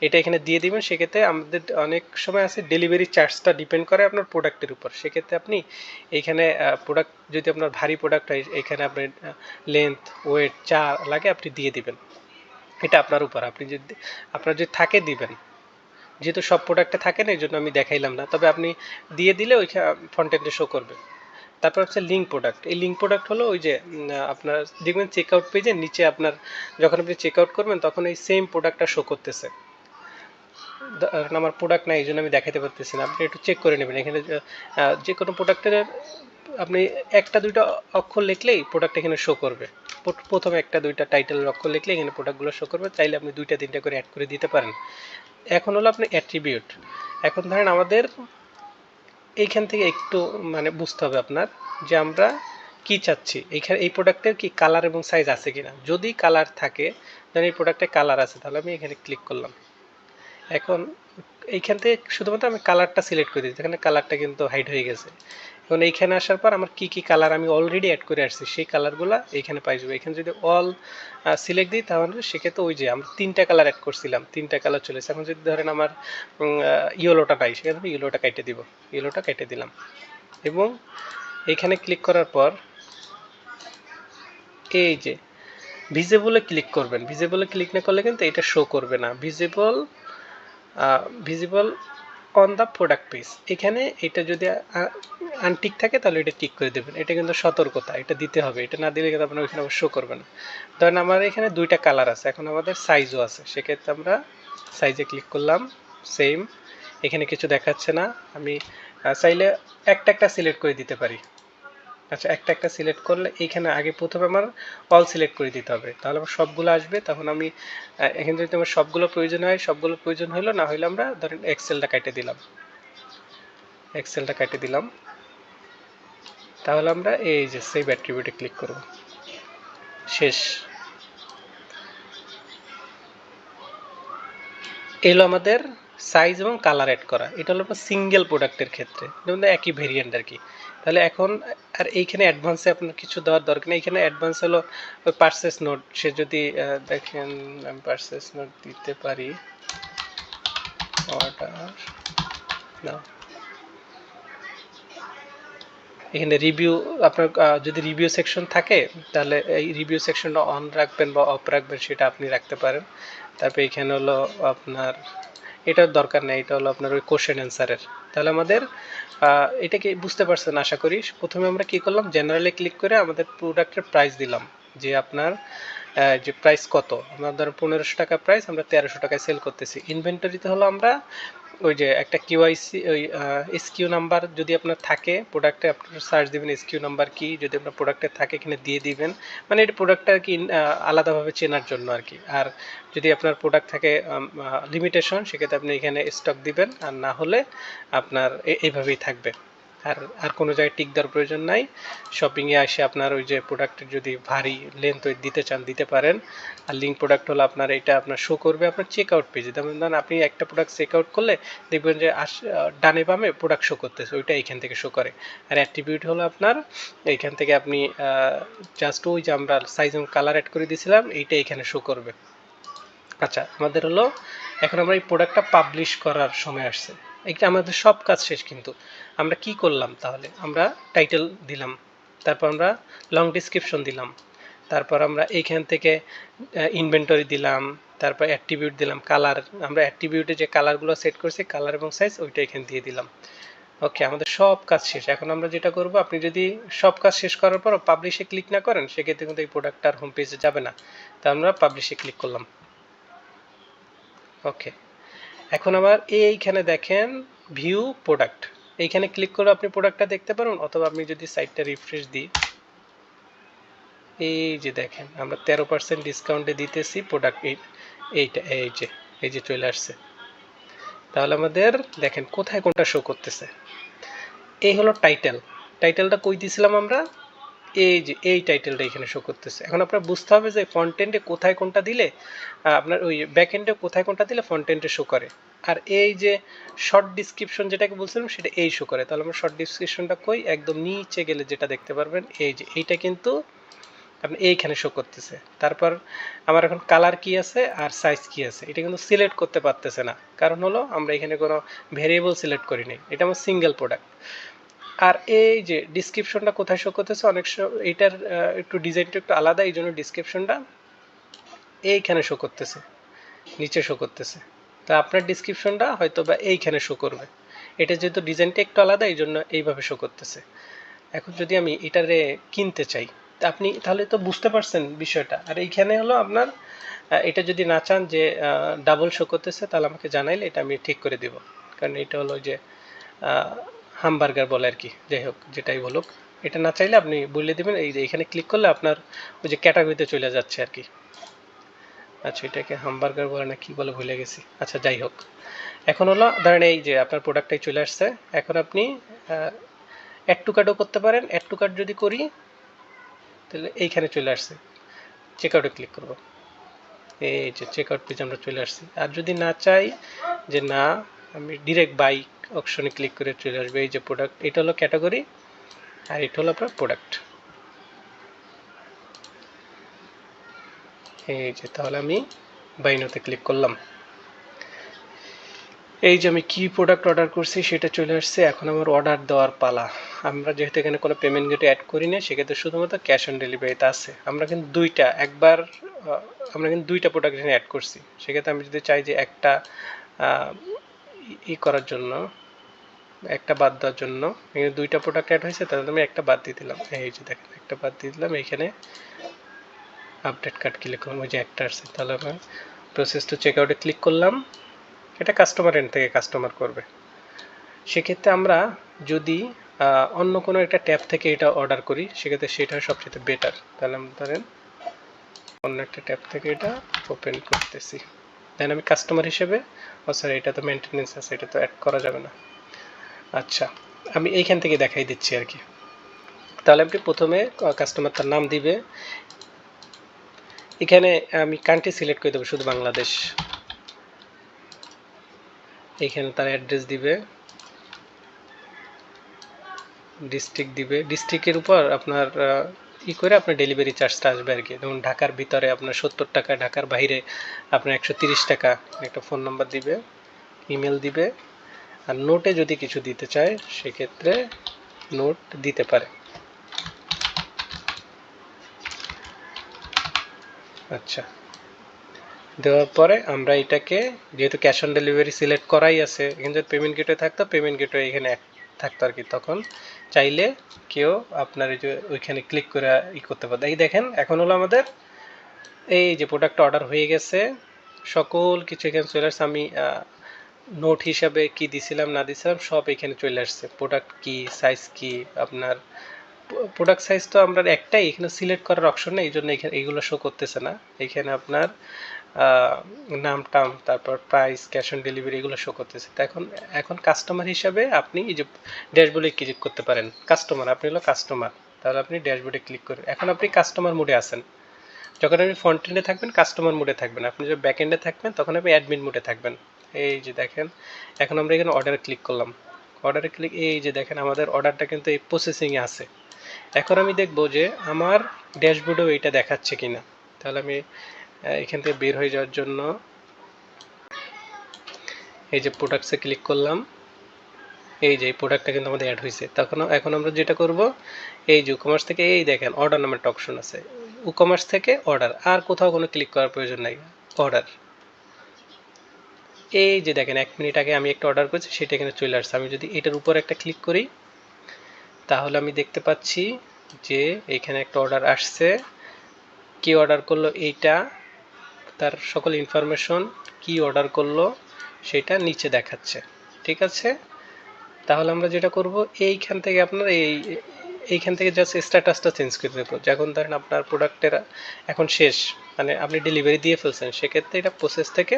এটা এখানে দিয়ে দিবেন। সেক্ষেত্রে আমাদের অনেক সময় আছে ডেলিভারি চার্জটা ডিপেন্ড করে আপনার প্রোডাক্টের উপর, সেক্ষেত্রে আপনি এইখানে প্রোডাক্ট যদি আপনার ভারী প্রোডাক্ট হয়, এখানে আপনার লেন্থ ওয়েট যা লাগে আপনি দিয়ে দিবেন, এটা আপনার উপর, আপনি যদি আপনার যদি থাকে দিবেন, যেহেতু সব প্রোডাক্টে থাকে না এই জন্য আমি দেখাইলাম না, তবে আপনি দিয়ে দিলে ওই ফ্রন্ট এন্ডে শো করবে। তারপর হচ্ছে লিঙ্ক প্রোডাক্ট, এই লিঙ্ক প্রোডাক্ট হলো ওই যে আপনার দেখবেন চেক আউট পেজের নিচে আপনার যখন আপনি চেক আউট করবেন তখন এই সেম প্রোডাক্টটা শো করতেছে, আমার প্রোডাক্ট নাই এই জন্য আমি দেখাতে পারতেছি না, আপনি একটু চেক করে নেবেন। এখানে যে কোনো প্রোডাক্টের আপনি একটা দুইটা অক্ষর লিখলেই প্রোডাক্ট এখানে শো করবে, প্রথমে একটা দুইটা টাইটেলের অক্ষর লিখলে এখানে প্রোডাক্টগুলো শো করবে, চাইলে আপনি দুইটা তিনটা করে অ্যাড করে দিতে পারেন। এখন হলো আপনি অ্যাট্রিবিউট, এখন ধরেন আমাদের এইখান থেকে একটু মানে বুঝতে হবে আপনার যে আমরা কি চাচ্ছি, এইখানে এই প্রোডাক্টের কি কালার এবং সাইজ আছে কিনা, যদি কালার থাকে, ধরেন এই প্রোডাক্টে কালার আছে, তাহলে আমি এখানে ক্লিক করলাম। এখন এইখান থেকে শুধুমাত্র আমি কালারটা সিলেক্ট করে দিচ্ছি, এখানে কালারটা কিন্তু হাইড হয়ে গেছে। এখন এইখানে আসার পর আমার কি কি কালার আমি অলরেডি অ্যাড করে আসছি সেই কালারগুলো এইখানে পাই যাবো। এখানে যদি অল সিলেক্ট দিই তাহলে সেক্ষেত্রে ওই যে আমরা 3টা কালার অ্যাড করছিলাম, 3টা কালার চলেছে। এখন যদি ধরেন আমার ইয়েলোটা নাই, সেখানে আমি ইয়েলোটা কেটে দিব, ইয়েলোটা কেটে দিলাম। এবং এইখানে ক্লিক করার পর এই যে ভিজিবলে ক্লিক করবেন, ভিজিবলে ক্লিক না করলে কিন্তু এটা শো করবে না। Visible on the product page, এখানে এটা যদি আনটিক থাকে তাহলে এটা টিক করে দেবেন। এটা কিন্তু সতর্কতা, এটা দিতে হবে, এটা না দিলে কিন্তু আপনার ওইখানে শো করবে না। ধরেন আমার এখানে 2টা কালার আছে, এখন আমাদের সাইজও আছে, সেক্ষেত্রে আমরা সাইজে ক্লিক করলাম, সেম। এখানে কিছু দেখাচ্ছে না, আমি চাইলে একটা একটা সিলেক্ট করে দিতে পারি। আচ্ছা, একটা একটা সিলেক্ট করলে এইখানে আগে প্রথমে আমার অল সিলেক্ট করে দিতে হবে, তাহলে আমার সবগুলো আসবে। তখন আমি এখানে যদি আমার সবগুলো প্রয়োজন হয়, সবগুলো প্রয়োজন হলো, না হলে আমরা ধরেন এক্সেলটা কেটে দিলাম, এক্সেলটা কেটে দিলাম। তাহলে আমরা এই যে সেভ অ্যাট্রিবিউটে ক্লিক করব, শেষ। এলো আমাদের সাইজ এবং কালার অ্যাড করা। এটা হলো সিঙ্গেল প্রোডাক্টের ক্ষেত্রে, যেমন একই ভেরিয়েন্ট আর কি। তাহলে এখন আর এইখানে অ্যাডভান্সে আপনার কিছু দেওয়ার দরকার নেই। এখানে অ্যাডভান্স হলো ওই পারচেস নোট, সে যদি দেখেন আমি পারচেস নোট দিতে পারি, অর্ডার না, এখানে রিভিউ আপনার যদি রিভিউ সেকশন থাকে তাহলে এই রিভিউ সেকশনটা অন রাখবেন বা অফ রাখবেন সেটা আপনি রাখতে পারেন। তারপর এখানে হলো আপনার এটার দরকার নেই, এটা হলো আপনার ওই কোশ্চেন অ্যান্সারের। তাহলে আমাদের এটা কি বুঝতে পারছেন আশা করি। প্রথমে আমরা কি করলাম, জেনারেলে ক্লিক করে আমাদের প্রোডাক্টের প্রাইস দিলাম, যে আপনার যে প্রাইস কত, আমরা ধরো 1500 টাকা প্রাইস, আমরা 1300 টাকায় সেল করতেছি। ইনভেন্টরিতে হলো আমরা ওই যে একটা কিউআইসি ওই এসকিউ নাম্বার যদি আপনার থাকে প্রোডাক্টে, আপনার সার্চ দিবেন এসকিউ নাম্বার কি, যদি আপনার প্রোডাক্টে থাকে এখানে দিয়ে দিবেন, মানে এটা প্রোডাক্টটা আর কি আলাদাভাবে চেনার জন্য আর কি। আর যদি আপনার প্রোডাক্ট থাকে লিমিটেশন, সেক্ষেত্রে আপনি এখানে স্টক দিবেন, আর না হলে আপনার এইভাবেই থাকবে। আর আর কোনো জায়গায় টিক দেওয়ার প্রয়োজন নাই। শপিংয়ে আসে আপনার ওই যে প্রোডাক্টের যদি ভারী লেন্থ দিতে চান দিতে পারেন। আর লিঙ্ক প্রোডাক্ট হলো আপনার এটা আপনার শো করবে আপনার চেক আউট পেজে। যেমন ধরুন আপনি একটা প্রোডাক্ট চেক আউট করলে দেখবেন যে ডানে বামে প্রোডাক্ট শো করতেছে, ওইটা এইখান থেকে শো করে। আর অ্যাট্রিবিউট হলো আপনার এইখান থেকে আপনি জাস্ট ওই যে আমরা সাইজ এবং কালার অ্যাড করে দিয়েছিলাম এইটা এখানে শো করবে। আচ্ছা, আমাদের হলো এখন আমরা এই প্রোডাক্টটা পাবলিশ করার সময় আসছে। এইটা আমাদের সব কাজ শেষ, কিন্তু আমরা কি করলাম তাহলে, আমরা টাইটেল দিলাম, তারপর আমরা লং ডিসক্রিপশন দিলাম, তারপর আমরা এইখান থেকে ইনভেন্টরি দিলাম, তারপর অ্যাট্রিবিউট দিলাম, কালার আমরা অ্যাট্রিবিউটে যে কালারগুলো সেট করছি কালার এবং সাইজ ওইটা এখানে দিয়ে দিলাম। ওকে, আমাদের সব কাজ শেষ। এখন আমরা যেটা করব, আপনি যদি সব কাজ শেষ করার পর পাবলিশে ক্লিক না করেন সেক্ষেত্রে কিন্তু এই প্রোডাক্টটার হোম পেজে যাবে না। তা আমরা পাবলিশে ক্লিক করলাম। ওকে, এখন আবার এইখানে দেখেন ভিউ প্রোডাক্ট, এইখানে ক্লিক করে আপনি প্রোডাক্টটা দেখতে পারেন, অথবা আপনি যদি সাইটটা রিফ্রেশ দিই, এই যে দেখেন আমরা 13% ডিসকাউন্টে দিতেছি প্রোডাক্ট, এইটা এই যে চলে আসছে। তাহলে আমাদের দেখেন কোথায় কোনটা শো করতেছে। এই হলো টাইটেল, টাইটেলটা কই দিয়েছিলাম আমরা, এই যে এই টাইটেলটা এখানে শো করতেছে। এখন আপনার বুঝতে হবে যে ফ্রন্ট এন্ডে কোথায় কোনটা দিলে আপনার ওই ব্যাক এন্ডে কোথায় কোনটা দিলে ফ্রন্ট এন্ডে শো করে। আর এই যে শর্ট ডিসক্রিপশন যেটাকে বলছিলাম সেটা এই শো করে। তাহলে আমরা শর্ট ডিসক্রিপশনটা কই, একদম নিচে গেলে যেটা দেখতে পারবেন এই যে এইটা কিন্তু আপনি এইখানে শো করতেছে। তারপর আমার এখন কালার কি আছে আর সাইজ কি আছে এটা কিন্তু সিলেক্ট করতে পারতেছে না, কারণ হলো আমরা এখানে কোনো ভেরিয়েবল সিলেক্ট করি নাই, এটা আমার সিঙ্গেল প্রোডাক্ট। আর এই যে ডিসক্রিপশনটা কোথায় শো করতেছে, অনেক এইটার একটু ডিজাইনটা একটু আলাদা, এই জন্য ডিসক্রিপশনটা এইখানে শো করতেছে, নিচে শো করতেছে। তা আপনার ডিসক্রিপশনটা হয়তো বা এইখানে শো করবে, এটা যেহেতু ডিজাইনটা একটু আলাদা এই জন্য এইভাবে শো করতেছে। এখন যদি আমি এটারে কিনতে চাই, তা আপনি তাহলে তো বুঝতে পারছেন বিষয়টা। আর এইখানে হলো আপনার এটা যদি না চান যে ডাবল শো করতেছে তাহলে আমাকে জানাইলে এটা আমি ঠিক করে দিব, কারণ এটা হলো যে হামবার্গার বলে আর কি, যাই হোক যেটাই বলুক, এটা না চাইলে আপনি বলে দেবেন। এই যে এখানে ক্লিক করলে আপনার ওই যে ক্যাটাগরিতে চলে যাচ্ছে আর কি। আচ্ছা, এটাকে হামবার্গার বলে না কি বলে ভুলে গেছি। আচ্ছা, যাই হোক, এখন হলো ধরেন এই যে আপনার প্রোডাক্টটাই চলে আসছে। এখন আপনি অ্যাড টু কার্টও করতে পারেন। অ্যাড টু কার্ট যদি করি তাহলে এইখানে চলে আসছে, চেক আউটে ক্লিক করব, এই যে চেক আউট পেজ আমরা চলে আসছি। আর যদি না চাই যে না আমি ডিরেক্ট বাই অপশনে ক্লিক করে চলে আসবে। এই যে প্রোডাক্ট, এটা হলো ক্যাটাগরি আর এটা হলো আপনার প্রোডাক্ট। এই যে তাহলে আমি বাই নাওতে ক্লিক করলাম। এই যে আমি কি প্রোডাক্ট অর্ডার করছি সেটা চলে আসছে। এখন আমার অর্ডার দেওয়ার পালা। আমরা যেহেতু এখানে কোনো পেমেন্ট গেটওয়ে অ্যাড করি না, সেক্ষেত্রে শুধুমাত্র ক্যাশ অন ডেলিভারিতে আছে। আমরা কিন্তু আমরা কিন্তু দুইটা প্রোডাক্ট এখানে অ্যাড করছি। সেক্ষেত্রে আমি যদি চাই যে একটা করার জন্য, একটা বাদ দেওয়ার জন্য, এখানে দুইটা প্রোডাক্ট অ্যাড হয়েছে, তাহলে আমি একটা বাদ দিয়ে দিলাম। এই যে দেখেন একটা বাদ দিয়ে দিলাম। এইখানে আপডেট কার্ড ক্লিক করলাম, ওই যে একটা আসছে। তাহলে আমি প্রসেস টু চেক আউটে ক্লিক করলাম। এটা কাস্টমার এন্ড থেকে কাস্টমার করবে। সেক্ষেত্রে আমরা যদি অন্য কোনো একটা ট্যাব থেকে এটা অর্ডার করি, সেক্ষেত্রে সেটা সবচেয়ে বেটার। তাহলে আমি ধরেন অন্য একটা ট্যাব থেকে এটা ওপেন করতেছি। দেন আমি কাস্টমার হিসেবে, সরি এটা তো মেনটেনেন্স আছে, এটা তো অ্যাড করা যাবে না। আচ্ছা, আমি এইখান থেকে দেখাই দিচ্ছি আর কি। তাহলে আপনি প্রথমে কাস্টমার তার নাম দিবে। এখানে আমি কান্ট্রি সিলেক্ট করে দেবো শুধু বাংলাদেশ। এখানে তার অ্যাড্রেস দিবে, ডিস্ট্রিক্ট দিবে। ডিস্ট্রিক্টের উপর আপনার করে আপনার ডেলিভারি চার্জটা আসবে আর কি। যেমন ঢাকার ভিতরে আপনার 70 টাকা, ঢাকার বাইরে আপনার 130 টাকা। একটা ফোন নাম্বার দিবে, ইমেল দিবে। আর নোটে যদি কিছু দিতে চায় সেক্ষেত্রে নোট দিতে পারে। আচ্ছা, দেওয়ার পরে আমরা এটাকে, যেহেতু ক্যাশ অন ডেলিভারি সিলেক্ট করাই আছে, এখানে যদি পেমেন্ট গেটওয়ে থাকতো, পেমেন্ট গেটওয়ে এখানে থাকতো আর কি। তখন চাইলে কেউ আপনার এই যে ওইখানে ক্লিক করে করতে পারতো। এই দেখেন এখন হলো আমাদের এই যে প্রোডাক্ট অর্ডার হয়ে গেছে, সকল কিছু এখানে চলে আসছে। আমি নোট হিসাবে কি দিছিলাম না দিছিলাম সব এখানে চলে আসছে। প্রোডাক্ট কি, সাইজ কি, আপনার প্রোডাক্ট সাইজ তো আমরা একটাই, এখানে সিলেক্ট করার অপশন নেই, এই জন্য এখানে এইগুলো শো করতেছে না। এখানে আপনার নাম টাম, তারপর প্রাইস, ক্যাশ অন ডেলিভারি এগুলো শো করতেছে। তো এখন কাস্টমার হিসাবে আপনি এই যে ড্যাশবোর্ডে ক্লিক করতে পারেন। কাস্টমার, আপনি হলো কাস্টমার, তাহলে আপনি ড্যাশবোর্ডে ক্লিক করেন। এখন আপনি কাস্টমার মোডে আছেন। যখন আপনি ফ্রন্ট এন্ডে থাকবেন কাস্টমার মোডে থাকবেন, আপনি যখন ব্যাক এন্ডে থাকবেন তখন আপনি অ্যাডমিন মোডে থাকবেন। এই যে দেখেন এখন আমরা এখানে অর্ডারে ক্লিক করলাম। অর্ডারে ক্লিক, এই যে দেখেন আমাদের অর্ডারটা কিন্তু এই প্রসেসিংয়ে আছে। এখন আমি দেখব যে আমার ড্যাশবোর্ডেও এইটা দেখাচ্ছে কিনা। তাহলে আমি এখান থেকে বের হয়ে যাওয়ার জন্য এই যে প্রোডাক্টসে ক্লিক করলাম। এই যে এই প্রোডাক্টটা কিন্তু আমাদের অ্যাড হয়েছে। এখন আমরা যেটা করব, এই যে কমার্স থেকে এই দেখেন অর্ডার নামের একটা অপশন আছে। কমার্স থেকে অর্ডার, আর কোথাও কোনো ক্লিক করার প্রয়োজন নাই, অর্ডার। এই যে দেখেন 1 মিনিট আগে আমি একটা অর্ডার করেছি, সেটা এখানে চলে আসছে। আমি যদি এটার উপর একটা ক্লিক করি তাহলে আমি দেখতে পাচ্ছি যে এখানে একটা অর্ডার আসছে। কি অর্ডার করলো এইটা, তার সকল ইনফরমেশন, কি অর্ডার করলো সেটা নিচে দেখাচ্ছে। ঠিক আছে, তাহলে আমরা যেটা করব এইখান থেকে আপনার এইখান থেকে জাস্ট স্ট্যাটাসটা চেঞ্জ করে দেবো। যখন ধরেন আপনার প্রোডাক্টের এখন শেষ, মানে আপনি ডেলিভারি দিয়ে ফেলছেন, সেক্ষেত্রে এটা প্রসেস থেকে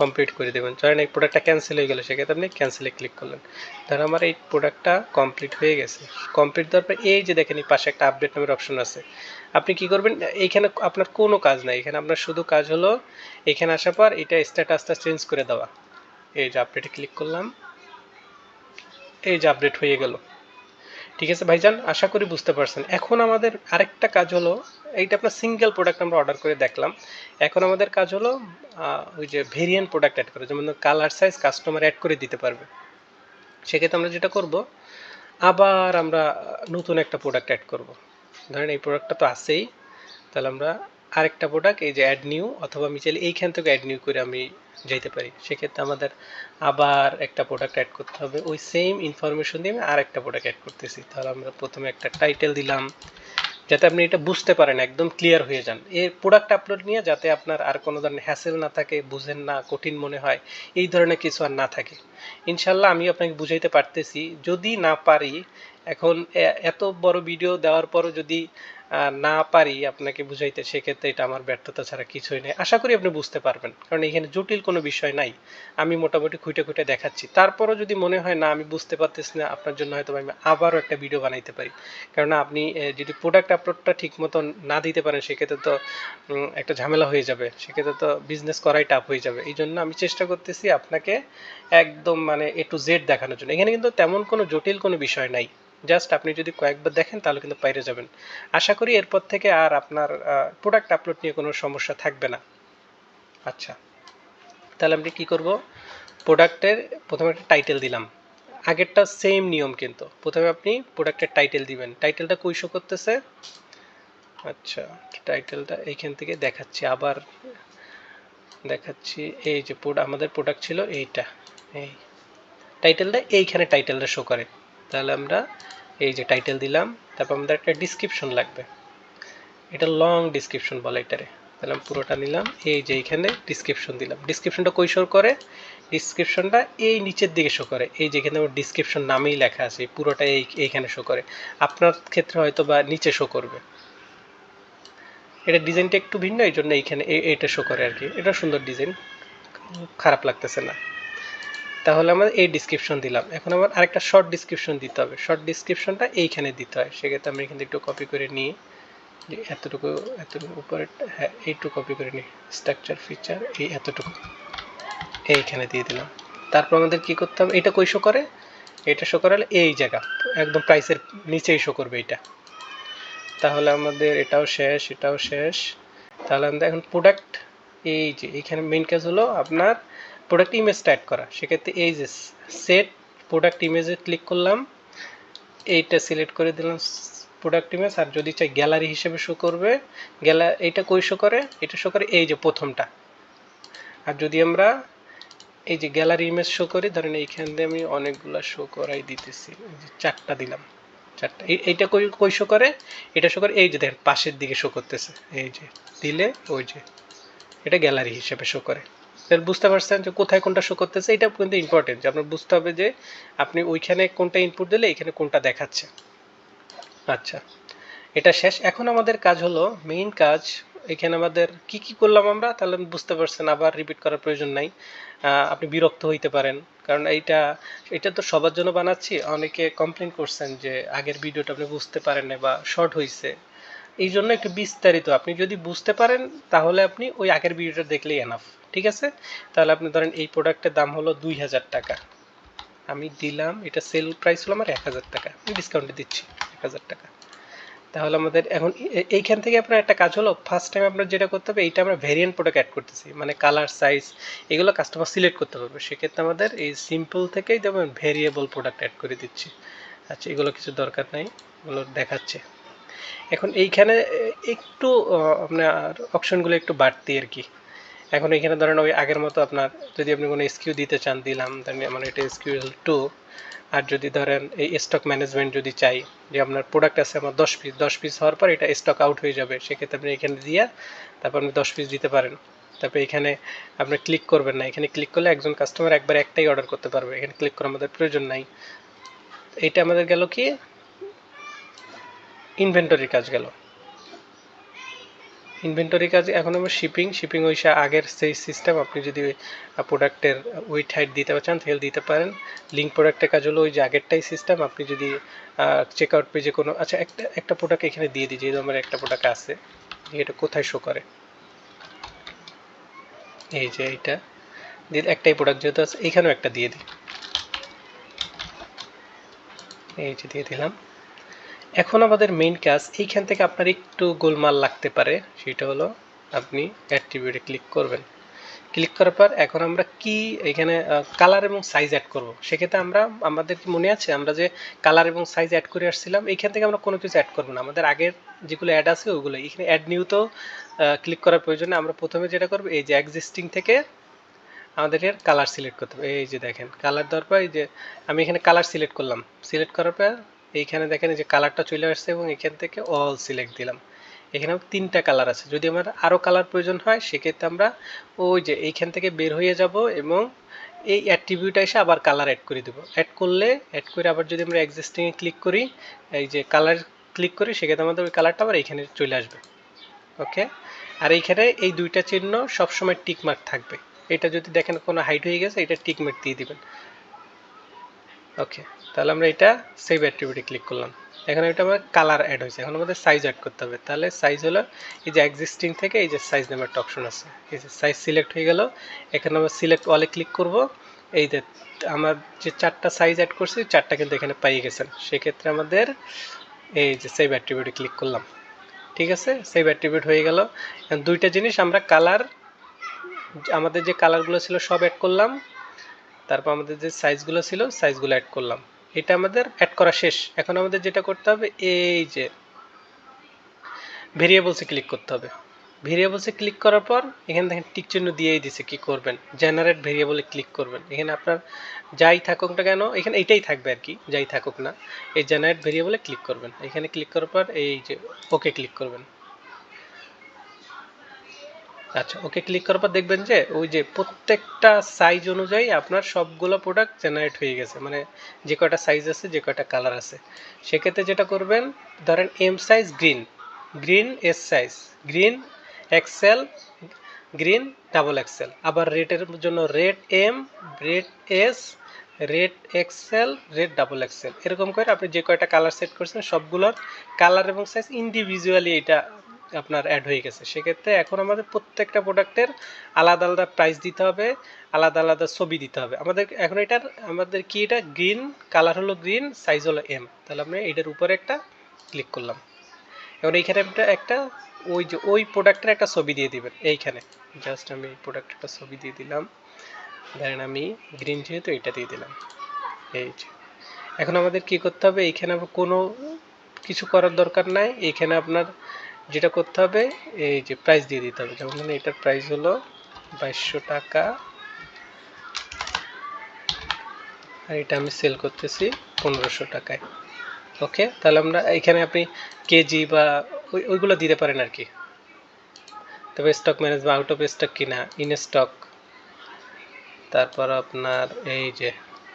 কমপ্লিট করে দেবেন। ধরেন এই প্রোডাক্টটা ক্যান্সেল হয়ে গেলে সেক্ষেত্রে আপনি ক্যান্সেলে ক্লিক করলেন। ধরেন আমার এই প্রোডাক্টটা কমপ্লিট হয়ে গেছে। কমপ্লিট দেওয়ার পর এই যে দেখেন এই পাশে একটা আপডেট নামের অপশন আছে। আপনি কি করবেন, এইখানে আপনার কোনো কাজ নাই, এখানে আপনার শুধু কাজ হলো এখানে আসার পর এটা স্ট্যাটাসটা চেঞ্জ করে দেওয়া। এই যে আপডেটে ক্লিক করলাম, এই যে আপডেট হয়ে গেল। ঠিক আছে ভাইজান, আশা করি বুঝতে পারছেন। এখন আমাদের আরেকটা কাজ হলো, এইটা আপনার সিঙ্গেল প্রোডাক্ট আমরা অর্ডার করে দেখলাম। এখন আমাদের কাজ হলো ওই যে ভেরিয়েন্ট প্রোডাক্ট অ্যাড করে, যেমন কালার সাইজ কাস্টমার অ্যাড করে দিতে পারবে। সেক্ষেত্রে আমরা যেটা করব, আবার আমরা নতুন একটা প্রোডাক্ট অ্যাড করব। ধরেন এই প্রোডাক্টটা তো আছেই, তাহলে আমরা আরেকটা প্রোডাক্ট এই যে অ্যাড নিউ, অথবা আমি চাইলে এইখান থেকে অ্যাড নিউ করে আমি যেতে পারি। সেক্ষেত্রে আমাদের আবার একটা প্রোডাক্ট অ্যাড করতে হবে। ওই সেম ইনফরমেশন দিয়ে আমি আর একটা প্রোডাক্ট অ্যাড করতেছি। তাহলে আমরা প্রথমে একটা টাইটেল দিলাম, যাতে আপনি এটা বুঝতে পারেন, একদম ক্লিয়ার হয়ে যান। এই প্রোডাক্ট আপলোড নিয়ে যাতে আপনার আর কোনো ধরনের হ্যাসেল না থাকে, বুঝেন না, কঠিন মনে হয়, এই ধরনের কিছু আর না থাকে। ইনশাল্লাহ আমি আপনাকে বুঝাইতে পারতেছি। যদি না পারি এখন এত বড় ভিডিও দেওয়ার পরও যদি না পারি আপনাকে বুঝাইতে, সেক্ষেত্রে এটা আমার ব্যর্থতা ছাড়া কিছুই নেই। আশা করি আপনি বুঝতে পারবেন, কারণ এখানে জটিল কোনো বিষয় নাই। আমি মোটামুটি খুঁটে খুঁটে দেখাচ্ছি। তারপরও যদি মনে হয় না আমি বুঝতে পারতেছি না, আপনার জন্য হয়তো আমি আবারও একটা ভিডিও বানাইতে পারি। কেননা আপনি যদি প্রোডাক্ট আপলোডটা ঠিক মতো না দিতে পারেন, সেক্ষেত্রে তো একটা ঝামেলা হয়ে যাবে, সেক্ষেত্রে তো বিজনেস করাই টাফ হয়ে যাবে। এই জন্য আমি চেষ্টা করতেছি আপনাকে একদম মানে A to Z দেখানোর জন্য। এখানে কিন্তু তেমন কোনো জটিল কোনো বিষয় নাই। জাস্ট আপনি যদি কয়েকবার দেখেন তাহলে কিন্তু পাইরে যাবেন। আশা করি এরপর থেকে আর আপনার প্রোডাক্ট আপলোড নিয়ে কোনো সমস্যা থাকবে না। আচ্ছা, তাহলে আমি কি করব, প্রোডাক্টের প্রথমে একটা টাইটেল দিলাম। আগেরটা সেম নিয়ম, কিন্তু প্রথমে আপনি প্রোডাক্টের টাইটেল দিবেন। টাইটেলটা কই শো করতেছে? আচ্ছা, টাইটেলটা এইখান থেকে দেখাচ্ছি, আবার দেখাচ্ছি। এই যে আমাদের প্রোডাক্ট ছিল এইটা, এই টাইটেলটা এইখানে টাইটেলটা শো করে। তাহলে আমরা এই যে টাইটেল দিলাম, তারপর আমাদের একটা ডিসক্রিপশন লাগবে। এটা লং ডিসক্রিপশন বলে এটারে। তাহলে আমি পুরোটা নিলাম, এই যে এইখানে ডিসক্রিপশন দিলাম। ডিসক্রিপশনটা কই শো করে? ডিসক্রিপশনটা এই নিচের দিকে শো করে। এই যে এখানে আমার ডিসক্রিপশন নামেই লেখা আছে, পুরোটা এইখানে শো করে। আপনার ক্ষেত্রে হয়তো বা নিচে শো করবে। এটা ডিজাইনটা একটু ভিন্ন, এই জন্য এইখানে এইটা শো করে আর কি। এটা সুন্দর ডিজাইন, খারাপ লাগতেছে না। তাহলে আমরা এই ডিসক্রিপশন দিলাম। এখন আমার আরেকটা শর্ট ডিসক্রিপশন দিতে হবে। শর্ট ডিসক্রিপশনটা এইখানে দিতে হয়। সেক্ষেত্রে আমরা এখান থেকে একটু কপি করে নিই, যে এতটুকু উপরে, হ্যাঁ এইটুকু কপি করে নিই। স্ট্রাকচার ফিচার এই এতটুকু এইখানে দিয়ে দিলাম। তারপর আমাদের কি করতে হবে, এটা কই শো করে? এটা শো করালে এই জায়গা একদম প্রাইসের নিচেই শো করবে এটা। তাহলে আমাদের এটাও শেষ, এটাও শেষ। তাহলে আমরা এখন প্রোডাক্ট, এই যে এইখানে মেইন কাজ হলো আপনার প্রোডাক্ট ইমেজটা অ্যাড করা। সেক্ষেত্রে এই যে সেট প্রোডাক্ট ইমেজে ক্লিক করলাম, এইটা সিলেক্ট করে দিলাম প্রোডাক্ট ইমেজ। আর যদি চাই গ্যালারি হিসেবে শো করবে, এইটা কই শো করে? এটা শো করে এই যে প্রথমটা। আর যদি আমরা এই যে গ্যালারি ইমেজ শো করি, ধরেন এইখান দিয়ে আমি অনেকগুলো শো করাই দিতেছি, চারটা দিলাম, চারটা। এইটা কই শো করে? এটা শো করে এই যে দেখেন পাশের দিকে শো করতেছে, এই যে দিলে ওই যে এটা গ্যালারি হিসেবে শো করে। তাহলে বুঝতে পারছেন যে কোথায় কোনটা শো করতেছে। এটা কিন্তু ইম্পর্টেন্ট, যে আপনার বুঝতে হবে যে আপনি ওইখানে কোনটা ইনপুট দিলে এখানে কোনটা দেখাচ্ছে। আচ্ছা, এটা শেষ। এখন আমাদের কাজ হলো মেইন কাজ। এখানে আমাদের কি কি করলাম আমরা, তাহলে বুঝতে পারছেন, আবার রিপিট করার প্রয়োজন নাই। আপনি বিরক্ত হইতে পারেন, কারণ এটা তো সবার জন্য বানাচ্ছি। অনেকে কমপ্লেন করছেন যে আগের ভিডিওটা আপনি বুঝতে পারেন না বা শর্ট হয়েছে। এই জন্য একটু বিস্তারিত আপনি যদি বুঝতে পারেন, তাহলে আপনি ওই আগের ভিডিওটা দেখলেই এনাফ। ঠিক আছে? তাহলে আপনি ধরেন এই প্রোডাক্টের দাম হলো 2000 টাকা, আমি দিলাম। এটা সেল প্রাইস হলো আমার 1000 টাকা, আমি ডিসকাউন্টে দিচ্ছি 1000 টাকা। তাহলে আমাদের এখন এইখান থেকে আপনার একটা কাজ হলো, ফার্স্ট টাইম আপনার যেটা করতে হবে, এইটা আমরা ভেরিয়েন্ট প্রোডাক্ট অ্যাড করতেছি, মানে কালার সাইজ এগুলো কাস্টমার সিলেক্ট করতে পারবে। সেক্ষেত্রে আমাদের এই সিম্পল থেকেই যেমন ভেরিয়েবল প্রোডাক্ট অ্যাড করে দিচ্ছি। আচ্ছা, এগুলো কিছু দরকার নাই, এগুলো দেখাচ্ছে। এখন এইখানে একটু আপনার অপশনগুলো একটু বাড়তি আর কি। এখন এখানে ধরেন ওই আগের মতো আপনার যদি আপনি কোনো এসকিউ দিতে চান, দিলাম, দেন মানে এটা SQL 2। আর যদি ধরেন এই স্টক ম্যানেজমেন্ট যদি চাই, যে আপনার প্রোডাক্ট আছে আমার 10 পিস হওয়ার পর এটা স্টক আউট হয়ে যাবে, সেক্ষেত্রে আপনি এখানে দিয়ে তারপর আপনি 10 পিস দিতে পারেন। তারপরে এখানে আপনি ক্লিক করবেন না, এখানে ক্লিক করলে একজন কাস্টমার একবার একটাই অর্ডার করতে পারবে, এখানে ক্লিক করার আমাদের প্রয়োজন নাই। এটা আমাদের গেল কি, ইনভেন্টরির কাজ গেল। ইনভেন্টরি কাজ। এখন আমরা শিপিং ওই আগের সেই সিস্টেম। আপনি যদি প্রোডাক্টের উইথ হাইট দিতে চান তাহলে দিতে পারেন। লিঙ্ক প্রোডাক্টের কাজ হলো ওই যে আগেরটাই সিস্টেম। আপনি যদি চেক আউট পেজে কোনো, আচ্ছা একটা প্রোডাক্ট এখানে দিয়ে দিই, যেহেতু আমার একটা প্রোডাক্ট আছে, এটা কোথায় শো করে, এই যে এইটা দিয়ে একটাই প্রোডাক্ট যেহেতু আছে, এইখানেও একটা দিয়ে দিই, এই যে দিয়ে দিলাম। এখন আমাদের মেইন কাজ, এইখান থেকে আপনার একটু গোলমাল লাগতে পারে, সেটা হলো আপনি অ্যাট্রিবিউটে ক্লিক করবেন। ক্লিক করার পর এখন আমরা কি এখানে কালার এবং সাইজ অ্যাড করব। সেক্ষেত্রে আমাদের কি মনে আছে আমরা যে কালার এবং সাইজ অ্যাড করে আসছিলাম, এইখান থেকে আমরা কোনো কিছু অ্যাড করবো না। আমাদের আগের যেগুলো অ্যাড আছে ওগুলো এখানে অ্যাড নিউতেও ক্লিক করার প্রয়োজনে আমরা প্রথমে যেটা করবো, এই যে এক্সিস্টিং থেকে আমাদের এর কালার সিলেক্ট করতে হবে। এই যে দেখেন কালার দেওয়ার পর এই যে আমি এখানে কালার সিলেক্ট করলাম। সিলেক্ট করার পর এইখানে দেখেন এই যে কালারটা চলে আসছে এবং এখান থেকে অল সিলেক্ট দিলাম। এখানে 3টা কালার আছে। যদি আমার আরও কালার প্রয়োজন হয়, সেক্ষেত্রে আমরা ওই যে এইখান থেকে বের হয়ে যাব এবং এই অ্যাট্রিবিউট এসে আবার কালার অ্যাড করে দেবো। অ্যাড করে আবার যদি আমরা এক্সিস্টিংয়ে ক্লিক করি, এই যে কালার ক্লিক করি, সেক্ষেত্রে আমাদের ওই কালারটা আবার এইখানে চলে আসবে। ওকে, আর এইখানে এই দুইটা চিহ্ন সবসময় টিক মার্ক থাকবে। এটা যদি দেখেন কোনো হাইড হয়ে গেছে, এটা টিক মার্ক দিয়ে দিবেন। ওকে, তাহলে আমরা এটা সেভ অ্যাট্রিবিউটে ক্লিক করলাম। এখানে এটা আমার কালার অ্যাড হয়েছে। এখন আমাদের সাইজ অ্যাড করতে হবে। তাহলে সাইজ হলো এই যে এক্সিস্টিং থেকে এই যে সাইজ নামের একটা অপশন আছে, এই যে সাইজ সিলেক্ট হয়ে গেল। এখানে আমরা সিলেক্ট অলে ক্লিক করব। এই যে আমার যে 4টা সাইজ অ্যাড করছি, 4টা কিন্তু এখানে পাই গেছেন। সেক্ষেত্রে আমাদের এই যে সেভ অ্যাট্রিবিউটে ক্লিক করলাম। ঠিক আছে, সেভ অ্যাট্রিবিউট হয়ে গেল। দুইটা জিনিস আমরা কালার, আমাদের যে কালারগুলো ছিল সব অ্যাড করলাম, তারপর আমাদের যে সাইজগুলো ছিল সাইজগুলো অ্যাড করলাম। এটা আমাদের অ্যাড করা শেষ। এখন আমাদের যেটা করতে হবে, এই যে ভেরিয়েবলসে ক্লিক করতে হবে। ভেরিয়েবলসে ক্লিক করার পর এখানে দেখেন টিক চিহ্ন দিয়েই দিছে। কি করবেন, জেনারেট ভেরিয়েবলে ক্লিক করবেন। এখানে আপনার যাই থাকুক না কেন, এখানে এইটাই থাকবে আর কি, যাই থাকুক না, এই জেনারেট ভেরিয়েবলে ক্লিক করবেন। এখানে ক্লিক করার পর এই যে ওকে ক্লিক করবেন। আচ্ছা, ওকে ক্লিক করার পর দেখবেন যে ওই যে প্রত্যেকটা সাইজ অনুযায়ী আপনার সবগুলো প্রোডাক্ট জেনারেট হয়ে গেছে, মানে যে কয়টা সাইজ আছে, যে কয়টা কালার আছে। সেক্ষেত্রে যেটা করবেন, ধরেন M size green, green S size, green XL, green double XL, আবার রেটের জন্য red M, red S, red XL, red double XL, এরকম করে আপনি যে কয়টা কালার সেট করছেন সবগুলোর কালার এবং সাইজ ইন্ডিভিজুয়ালি এটা আপনার অ্যাড হয়ে গেছে। সেক্ষেত্রে এখন আমাদের প্রত্যেকটা প্রোডাক্টের আলাদা আলাদা প্রাইস দিতে হবে, আলাদা আলাদা ছবি দিতে হবে আমাদের। এখন এটার আমাদের কি, এটা গ্রিন, কালার হলো গ্রিন, সাইজ হলো এম। তাহলে আমরা এটার উপরে একটা ক্লিক করলাম। এবার এইখানে একটা ওই যে ওই প্রোডাক্টের একটা ছবি দিয়ে দিবেন। এইখানে জাস্ট আমি এই প্রোডাক্টের একটা ছবি দিয়ে দিলাম। ধরেন আমি গ্রিন যেহেতু এটা দিয়ে দিলাম। এই যে এখন আমাদের কি করতে হবে, এইখানে কোনো কিছু করার দরকার নাই। এইখানে আপনার যেটা করতে হবে, এই যে প্রাইস দিয়ে দিতে হবে। যেমন এটার প্রাইস হলো 2200 টাকা, আর এটা আমি সেল করতেছি 1500 টাকায়। ওকে, তাহলে আমরা এখানে আপনি কেজি বা ওইগুলো দিতে পারেন আর কি। তবে stock management, out of stock কিনা, ইন স্টক, তারপর আপনার এই যে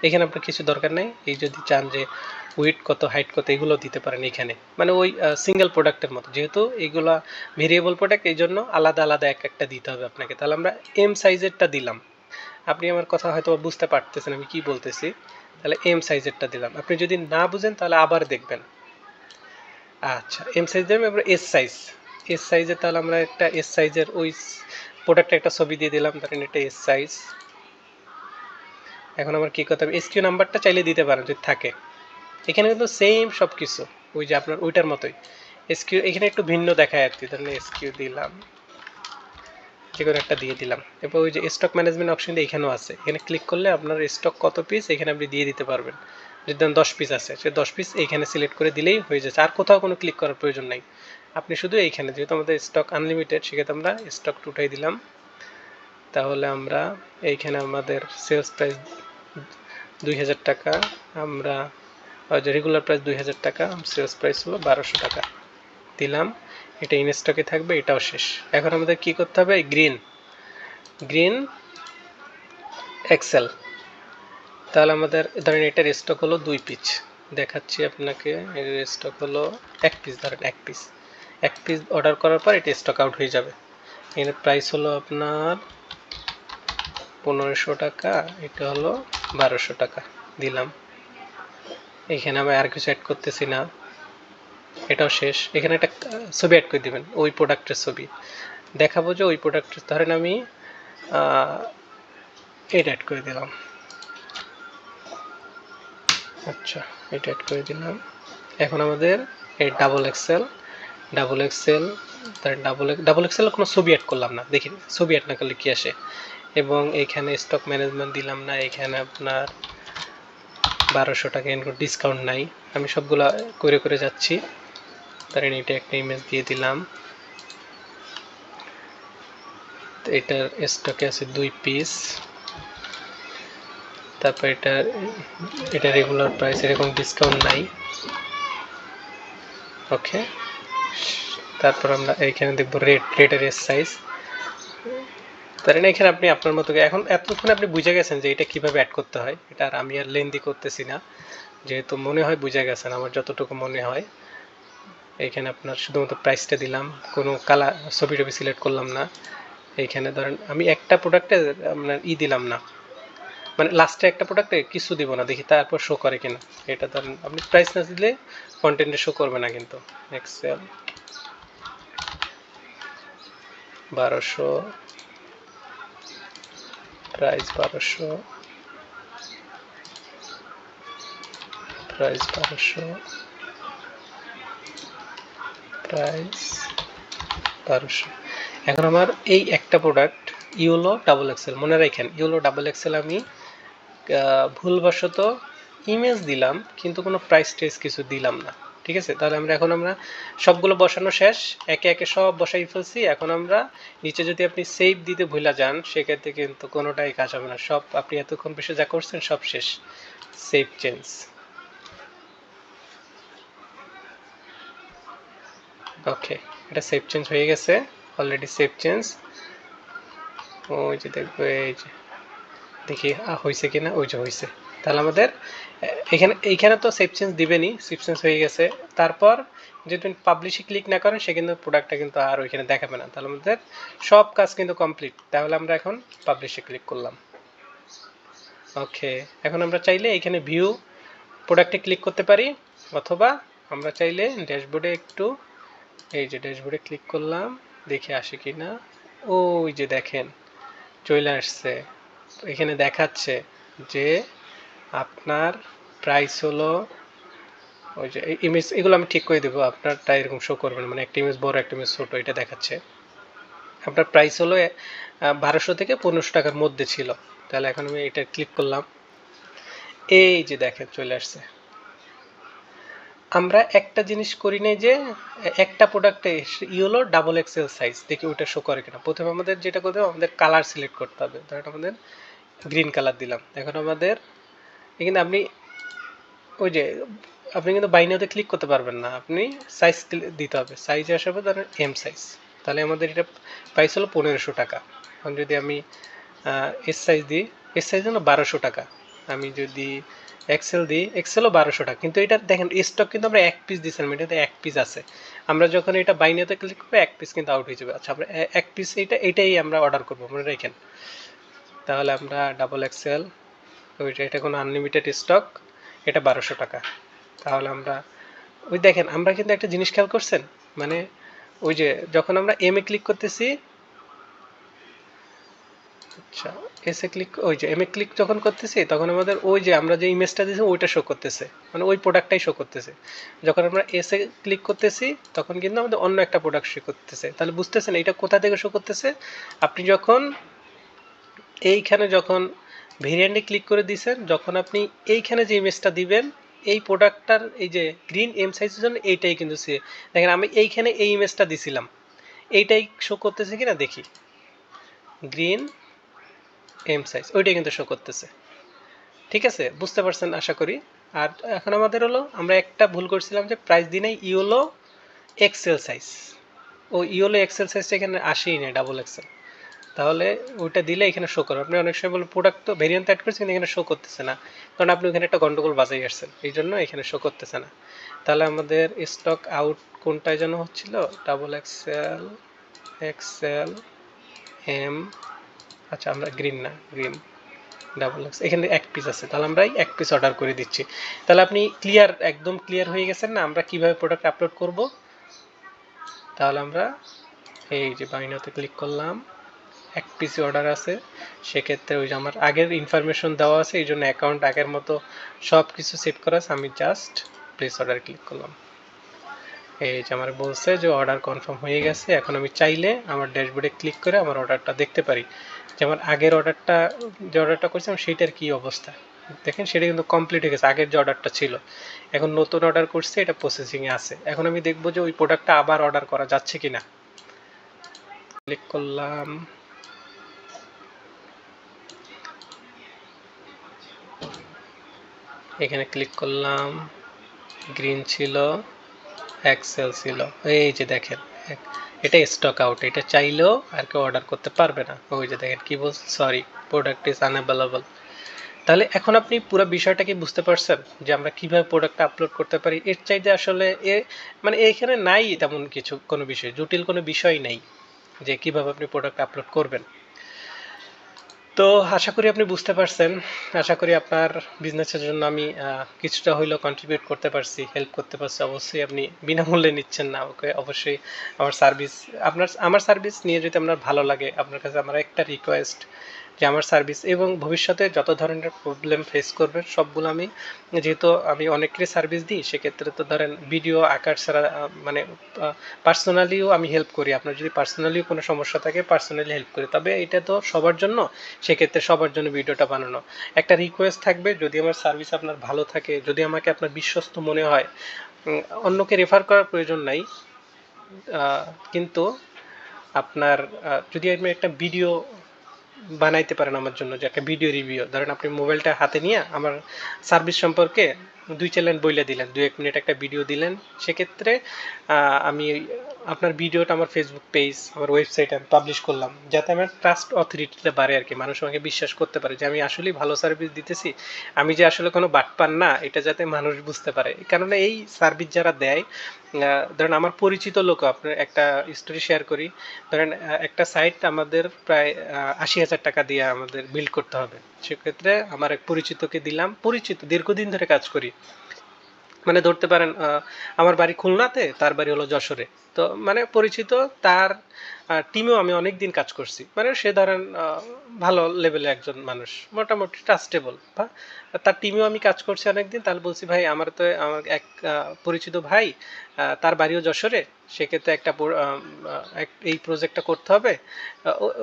এখানে আপনার কিছু দরকার নেই। এই যদি চান যে উইড কত, হাইট কত, এগুলো দিতে পারেন এখানে, মানে ওই সিঙ্গেল প্রোডাক্টের মতো। যেহেতু এগুলো ভেরিয়েবল প্রোডাক্ট, এই জন্য আলাদা আলাদা এক একটা দিতে হবে আপনাকে। তাহলে আমরা এম সাইজেরটা দিলাম। আপনি আমার কথা হয়তো বুঝতে পারতেছেন আমি কি বলতেছি। তাহলে এম সাইজেরটা দিলাম। আপনি যদি না বুঝেন তাহলে আবার দেখবেন। আচ্ছা, এম সাইজ দিলাম। এবার এস সাইজ, এস সাইজের তাহলে আমরা একটা এস সাইজের ওই প্রোডাক্টের একটা ছবি দিয়ে দিলাম। ধরেন এটা এস সাইজ। এখন আমার কি করতে হবে, এসকিউ নাম্বারটা চাইলে দিতে পারেন যদি থাকে। এখানে কিন্তু সেম সব কিছু ওই যে আপনার ওইটার মতোই। এসকিউ এখানে একটু ভিন্ন দেখায় আর কি। ধরেন এসকিউ দিলাম, যে কোনো একটা দিয়ে দিলাম। এরপর ওই যে স্টক ম্যানেজমেন্ট অপশন দিয়ে এখানেও আছে। এখানে ক্লিক করলে আপনার স্টক কত পিস এখানে আপনি দিয়ে দিতে পারবেন। যদি 10 পিস আছে, সে 10 পিস এইখানে সিলেক্ট করে দিলেই হয়ে যাচ্ছে। আর কোথাও কোনো ক্লিক করার প্রয়োজন নাই। আপনি শুধু এইখানে, যেহেতু আমাদের স্টক আনলিমিটেড, সেক্ষেত্রে আমরা স্টকটা উঠাই দিলাম। তাহলে আমরা এইখানে আমাদের সেলস প্রাইস 2000 টাকা, আমরা রেগুলার প্রাইস 2000 টাকা, সেলস প্রাইস হলো 1200 টাকা দিলাম। এটা ইন স্টকে থাকবে, এটাও শেষ। এখন আমাদের কি করতে হবে, গ্রিন, গ্রিন এক্সেল। তাহলে আমাদের ধরেন এটার স্টক হলো 2 পিস, দেখাচ্ছি আপনাকে। এর স্টক হলো 1 পিস, ধরেন 1 পিস, 1 পিস অর্ডার করার পর এটা স্টক আউট হয়ে যাবে। এর প্রাইস হলো আপনার 1500 টাকা, এটা হলো 1200 টাকা দিলাম। এখানে আমি আর কিছু অ্যাড করতেছি না, এটাও শেষ। এখানে একটা ছবি অ্যাড করে দিবেন, ওই প্রোডাক্টের ছবি দেখাবো। যে ওই প্রোডাক্টের ধরেন আমি এটা অ্যাড করে দিলাম। আচ্ছা, এটা অ্যাড করে দিলাম। এখন আমাদের এই ডাবল এক্সেল, ডাবল এক্সেল, ধরেন ডাবল এক্সেল কোনো ছবি অ্যাড করলাম না, দেখি ছবি অ্যাড না করলে কি আসে। এবং এখানে স্টক ম্যানেজমেন্ট দিলাম না। এখানে আপনার 1200 টাকা, এখানে ডিসকাউন্ট নাই। আমি সবগুলা করে করে যাচ্ছি। ধরেন এটা একটা ইমেজ দিয়ে দিলাম। এটার স্টকে আছে 2 পিস। তারপর এটা রেগুলার প্রাইস, এরকম ডিসকাউন্ট নাই। ওকে, তারপর আমরা এইখানে দেখব রেটের এস সাইজ, ধরেন এখানে আপনি আপনার মতো এখন এতক্ষণ আপনি বুঝে গেছেন যে এটা কিভাবে অ্যাড করতে হয়, এটা আর আমি আর লেন্দি করতেছি না, যেহেতু মনে হয় বুঝে গেছেন আমার যতটুকু মনে হয়। এইখানে আপনার শুধুমাত্র প্রাইসটা দিলাম, কোনো কালার ছবি টবি সিলেক্ট করলাম না। এইখানে ধরেন আমি একটা প্রোডাক্টে আপনার দিলাম না, মানে লাস্টে একটা প্রোডাক্টে কিছু দিব না, দেখি তারপর শো করে কিনা। এটা ধরেন আপনি প্রাইস না দিলে কন্টেন্টে শো করবে না কিন্তু। XL 1200, price 1200, price 1200, price 1200। এখন আমার এই একটা প্রোডাক্ট ইউলো ডাবল এক্সেল, মনে রাখেন ইউলো ডাবল এক্সেল আমি ভুলবশত ইমেজ দিলাম কিন্তু কোনো প্রাইস টেস কিছু দিলাম না, ঠিক আছে। তাহলে আমরা সবগুলো বসানো শেষ, একে একে সব বসাই ফেলছি। এখন আমরা নিচে যদি আপনি সেভ দিতে ভুলে যান সেক্ষেত্রে কিন্তু কোনোটাই কাজ হবে না, সব আপনি এতক্ষণ বেশি যা করছেন সব শেষ। সেভ চেঞ্জ, ওকে, এটা সেভ চেঞ্জ হয়ে গেছে অলরেডি। সেভ চেঞ্জ, ওই যে দেখবো, এই যে দেখি হয়েছে কিনা, ওই যে হয়েছে। তাহলে আমাদের এইখানে তো সেভ চেঞ্জ দিবেনি, সেভ চেঞ্জ হয়ে গেছে। তারপর যদি পাবলিশে ক্লিক না করেন সে কিন্তু প্রোডাক্টটা কিন্তু আর ওইখানে দেখাবে না। তাহলে আমাদের সব কাজ কিন্তু কমপ্লিট। তাহলে আমরা এখন পাবলিশে ক্লিক করলাম, ওকে। এখন আমরা চাইলে এখানে ভিউ প্রোডাক্টে ক্লিক করতে পারি, অথবা আমরা চাইলে ড্যাশবোর্ডে একটু, এই যে ড্যাশবোর্ডে ক্লিক করলাম, দেখে আসে কিনা। ওই যে দেখেন চলে আসছে, এখানে দেখাচ্ছে যে আপনার প্রাইস হলো, ওই যে ইমেজ, এগুলো আমি ঠিক করে দেবো, আপনারটা এরকম শো করবে না, মানে একটা ইমেজ বড় একটা ইমেজ ছোটো, এটা দেখাচ্ছে। আপনার প্রাইস হলো 1200 থেকে 1500 টাকার মধ্যে ছিল। তাহলে এখন আমি এটা ক্লিক করলাম, এই যে দেখেন চলে আসছে। আমরা একটা জিনিস করি নাই যে একটা প্রোডাক্টে ইয়েলো ডাবল এক্সেল সাইজ, দেখি ওইটা শো করে কিনা। প্রথমে আমাদের যেটা করতে হবে, আমাদের কালার সিলেক্ট করতে হবে। ধরেন আমাদের গ্রিন কালার দিলাম। এখন আমাদের এখানে ওই যে আপনি কিন্তু বাইনাতে ক্লিক করতে পারবেন না, আপনি সাইজ দিতে হবে। সাইজে আসবে ধরেন এম সাইজ, তাহলে আমাদের এটা প্রাইস হলো 1500 টাকা। এখন যদি আমি এস সাইজ দিই, এস সাইজ হলো 1200 টাকা। আমি যদি এক্সেল দিই, এক্সেলও 1200 টাকা। কিন্তু এটা দেখেন স্টক কিন্তু আমরা এক পিস দিচ্ছিলাম, এটাতে এক পিস আছে। আমরা যখন এটা বাইনাতে ক্লিক করবো এক পিস কিন্তু আউট হয়ে যাবে। আচ্ছা, আমরা এক পিস এটাই আমরা অর্ডার করবো, মনে রাখেন। তাহলে আমরা ডাবল এক্সেল, ওইটা, এটা কোনো আনলিমিটেড স্টক, এটা 1200 টাকা। তাহলে আমরা ওই দেখেন, আমরা কিন্তু একটা জিনিস খেয়াল করছেন, মানে ওই যে যখন আমরা এম এ ক্লিক করতেছি, আচ্ছা এসে ক্লিক, ওই যে এম এ ক্লিক যখন করতেছি তখন আমাদের ওই যে আমরা যে ইমেজটা দিয়েছি ওইটা শো করতেছে, মানে ওই প্রোডাক্টটাই শো করতেছে। যখন আমরা এসে ক্লিক করতেছি তখন কিন্তু আমাদের অন্য একটা প্রোডাক্ট শো করতেছে। তাহলে বুঝতেছেন এটা কোথা থেকে শো করতেছে। আপনি যখন এইখানে যখন ভেরিয়েন্টে ক্লিক করে দিয়েছেন, যখন আপনি এইখানে যে ইমেজটা দিবেন এই প্রোডাক্টটার এই যে গ্রিন এম সাইজের জন্য এইটাই কিন্তু সে, দেখেন আমি এইখানে এই ইমেজটা দিছিলাম, এইটাই শো করতেছে কিনা দেখি, গ্রিন এম সাইজ ওইটাই কিন্তু শো করতেছে। ঠিক আছে, বুঝতে পারছেন আশা করি। আর এখন আমাদের হলো, আমরা একটা ভুল করছিলাম যে প্রাইস দিই নাই ইওলো এক্সেল সাইজ, ও ইওলো এক্সেল সাইজটা এখানে আসেই না, ডাবল এক্সেল। তাহলে ওইটা দিলে এখানে শো করবে। আপনি অনেক সময় বলবেন প্রোডাক্ট তো ভেরিয়েন্ট অ্যাড করছেন কিন্তু এখানে শো করতেছে না, কারণ আপনি ওখানে একটা গন্ডগোল বাজাই আসছেন, এই জন্য এখানে শো করতেছে না। তাহলে আমাদের স্টক আউট কোনটায় যেন হচ্ছিল, ডাবল এক্সেল, এক্সেল, এম, আচ্ছা আমরা গ্রিন না, গ্রিন ডাবল এক্স, এখানে এক পিস আছে, তাহলে আমরা এক পিস অর্ডার করে দিচ্ছি। তাহলে আপনি ক্লিয়ার, একদম ক্লিয়ার হয়ে গেছেন না আমরা কিভাবে প্রোডাক্ট আপলোড করব। তাহলে আমরা এই যে বাইনাতে ক্লিক করলাম, এক পিসি অর্ডার আছে, সেক্ষেত্রে ওই যে আমার আগের ইনফরমেশন দেওয়া আছে, এই জন্য অ্যাকাউন্ট আগের মতো সব কিছু সেট করা আছে। আমি জাস্ট প্লেস অর্ডার ক্লিক করলাম, এই যে আমার বলছে যে অর্ডার কনফার্ম হয়ে গেছে। এখন আমি চাইলে আমার ড্যাশবোর্ডে ক্লিক করে আমার অর্ডারটা দেখতে পারি, যে আমার আগের অর্ডারটা, যে অর্ডারটা করেছিলাম সেইটার কী অবস্থা। দেখেন সেটা কিন্তু কমপ্লিট হয়ে গেছে, আগের যে অর্ডারটা ছিল। এখন নতুন অর্ডার করছে, এটা প্রসেসিংয়ে আছে। এখন আমি দেখবো যে ওই প্রোডাক্টটা আবার অর্ডার করা যাচ্ছে কি না। ক্লিক করলাম, এখানে ক্লিক করলাম, গ্রিন ছিল, এক্সেল ছিল, এই যে দেখেন এটা স্টক আউট, এটা চাইলেও আর কেউ অর্ডার করতে পারবে না। ওই যে দেখেন কি বলছে, সরি প্রোডাক্ট ইজ আনঅ্যাভেলেবল। তাহলে এখন আপনি পুরো বিষয়টা কি বুঝতে পারছেন যে আমরা কিভাবে প্রোডাক্টটা আপলোড করতে পারি? এর চাইতে আসলে মানে এখানে নাই তেমন কিছু, কোনো বিষয় জটিল কোনো বিষয় নেই যে কিভাবে আপনি প্রোডাক্ট আপলোড করবেন। তো আশা করি আপনি বুঝতে পারছেন। আশা করি আপনার বিজনেসের জন্য আমি কিছুটা হইলেও কন্ট্রিবিউট করতে পারছি, হেল্প করতে পারছি। অবশ্যই আপনি বিনামূল্যে নিচ্ছেন না, ওকে অবশ্যই আমার সার্ভিস, আমার সার্ভিস নিয়ে যদি আপনার ভালো লাগে, আপনার কাছে আমার একটা রিকোয়েস্ট যে আমার সার্ভিস এবং ভবিষ্যতে যত ধরনের প্রবলেম ফেস করবেন সবগুলো আমি, যেহেতু আমি অনেকেরই সার্ভিস দিই, সেক্ষেত্রে তো ধরেন ভিডিও আকার ছাড়া মানে পার্সোনালিও আমি হেল্প করি। আপনার যদি পার্সোনালিও কোনো সমস্যা থাকে পার্সোনালি হেল্প করি, তবে এটা তো সবার জন্য, সেক্ষেত্রে সবার জন্য ভিডিওটা বানানো। একটা রিকোয়েস্ট থাকবে, যদি আমার সার্ভিস আপনার ভালো থাকে, যদি আমাকে আপনার বিশ্বস্ত মনে হয়, অন্যকে রেফার করার প্রয়োজন নাই, কিন্তু আপনার যদি আপনি একটা ভিডিও বানাইতে পারেন আমার জন্য, যে একটা ভিডিও রিভিউ, ধরেন আপনি মোবাইলটা হাতে নিয়ে আমার সার্ভিস সম্পর্কে 2-4 লাইন বইলে দিলেন, 2-1 মিনিট একটা ভিডিও দিলেন, সেক্ষেত্রে আমি আপনার ভিডিওটা আমার ফেসবুক পেজ, আমার ওয়েবসাইটে আমি পাবলিশ করলাম, যাতে আমার ট্রাস্ট অথরিটিটা বাড়ে আর কি, মানুষ আমাকে বিশ্বাস করতে পারে যে আমি আসলেই ভালো সার্ভিস দিতেছি, আমি যে আসলে কোনো বাটপার না, এটা যাতে মানুষ বুঝতে পারে। এই কারণে এই সার্ভিস যারা দেয়, ধরেন আমার পরিচিত লোক, আপনার একটা স্টোরি শেয়ার করি, ধরেন একটা সাইট আমাদের প্রায় 80,000 টাকা দিয়ে আমাদের বিল্ড করতে হবে। সেক্ষেত্রে আমার এক পরিচিতকে দিলাম, পরিচিত দীর্ঘদিন ধরে কাজ করি, মানে ধরতে পারেন আমার বাড়ি খুলনাতে, তার বাড়ি হলো যশোরে। তো মানে পরিচিত, তার টিমেও আমি অনেক দিন কাজ করছি, মানে সে ধরেন ভালো লেভেলে একজন মানুষ, মোটামুটি ট্রাস্টেবল, বা তার টিমেও আমি কাজ করছি অনেকদিন। তাহলে বলছি ভাই আমার তো আমার এক পরিচিত ভাই, তার বাড়িও যশোরে, সেক্ষেত্রে একটা এই প্রজেক্টটা করতে হবে।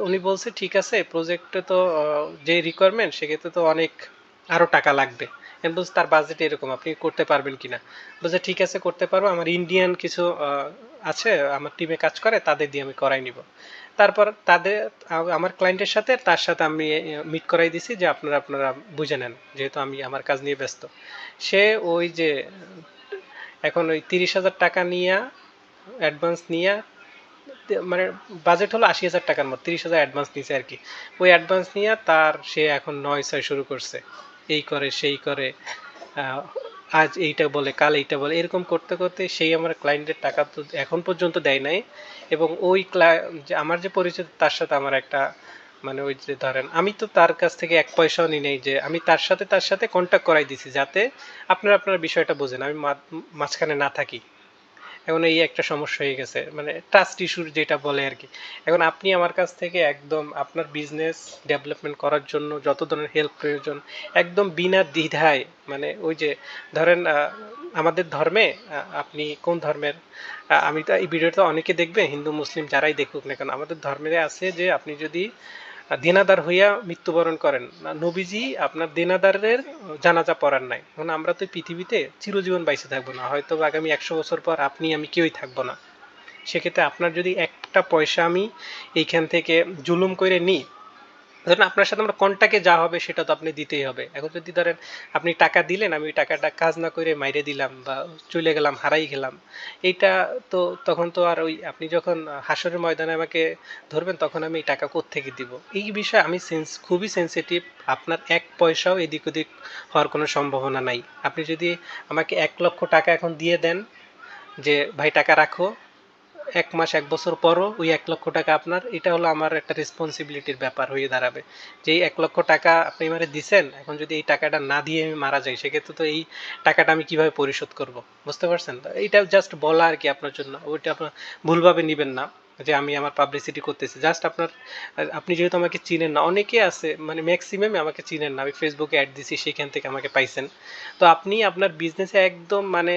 উনি বলছে ঠিক আছে, প্রজেক্টে তো যে রিকোয়ারমেন্ট, সেক্ষেত্রে তো অনেক আরও টাকা লাগবে। আমি বলছি তার বাজেট এরকম, আপনি করতে পারবেন কিনা? বলছে ঠিক আছে করতে পারবো, আমার ইন্ডিয়ান কিছু আছে, আমার টিমে কাজ করে, তাদের দিয়ে আমি করাই নিব। তারপর তাদের আমার ক্লায়েন্টের সাথে, তার সাথে আমি মিট করাই দিছি যে আপনারা বুঝে নেন, যেহেতু আমি আমার কাজ নিয়ে ব্যস্ত। সে ওই যে এখন ওই 30,000 টাকা নিয়ে, অ্যাডভান্স নিয়ে, মানে বাজেট হলো 80,000 টাকার মতো, 30,000 অ্যাডভান্স নিছে আর কি। ওই অ্যাডভান্স নিয়ে তার সে এখন নয় ছয় শুরু করছে, এই করে সেই করে, আজ এইটা বলে কাল এইটা বলে, এরকম করতে করতে সেই আমার ক্লায়েন্টের টাকা তো এখন পর্যন্ত দেয় নাই। এবং ওই যে আমার যে পরিচিত, তার সাথে আমার একটা, মানে ওই যে ধরেন আমি তো তার কাছ থেকে এক পয়সাও নিই নাই, যে আমি তার সাথে কন্ট্যাক্ট করাই দিছি, যাতে আপনারা আপনার বিষয়টা বোঝেন, আমি মাঝখানে না থাকি। এখন এই একটা সমস্যা হয়ে গেছে, মানে ট্রাস্ট ইস্যুর যেটা বলে আর কি। এখন আপনি আমার কাছ থেকে একদম আপনার বিজনেস ডেভেলপমেন্ট করার জন্য যত ধরনের হেল্প প্রয়োজন, একদম বিনা দ্বিধায়, মানে ওই যে ধরেন আমাদের ধর্মে, আপনি কোন ধর্মের, আমি তো এই ভিডিওটা অনেকে দেখবে, হিন্দু মুসলিম যারাই দেখুক না কেন, আমাদের ধর্মে আছে যে আপনি যদি দেনাদার হইয়া মৃত্যুবরণ করেন, নবীজি আপনার দেনাদারের জানাজা পড়ার নাই। এখন আমরা তো পৃথিবীতে চিরজীবন বাইসে থাকবো না, হয়তো আগামী 100 বছর পর আপনি আমি কেউই থাকবো না। সেক্ষেত্রে আপনার যদি একটা পয়সা আমি এইখান থেকে জুলুম করে নিই, ধরেন আপনার সাথে আমার কন্টাক্টে যা হবে সেটা তো আপনি দিতেই হবে। এখন যদি ধরেন আপনি টাকা দিলেন, আমি ওই টাকাটা কাজ না করে মাইরে দিলাম বা চলে গেলাম, হারাই গেলাম, এইটা তো তখন তো আর ওই আপনি যখন হাসরের ময়দানে আমাকে ধরবেন, তখন আমি এই টাকা কোত্থেকে দিব? এই বিষয়ে আমি খুবই সেন্সিটিভ। আপনার এক পয়সাও এদিক ওদিক হওয়ার কোনো সম্ভাবনা নাই। আপনি যদি আমাকে 1 লক্ষ টাকা এখন দিয়ে দেন, যে ভাই টাকা রাখো, 1 মাস 1 বছর পরও ওই 1 লক্ষ টাকা আপনার, এটা হলো আমার একটা রেসপন্সিবিলিটির ব্যাপার হয়ে দাঁড়াবে। যে এই 1 লক্ষ টাকা আপনি আমারে দিছেন, এখন যদি এই টাকাটা না দিয়ে আমি মারা যাই, সেক্ষেত্রে তো এই টাকাটা আমি কিভাবে পরিশোধ করব? বুঝতে পারছেন তো? এইটা জাস্ট বলা আর কি আপনার জন্য, ওইটা আপনার ভুলভাবে নিবেন না যে আমি আমার পাবলিসিটি করতেছি। জাস্ট আপনার, আপনি যেহেতু আমাকে চিনেন না, অনেকে আছে মানে ম্যাক্সিমামই আমাকে চিনেন না, আমি ফেসবুকে অ্যাড দিছি সেখান থেকে আমাকে পাইছেন। তো আপনি আপনার বিজনেসে একদম মানে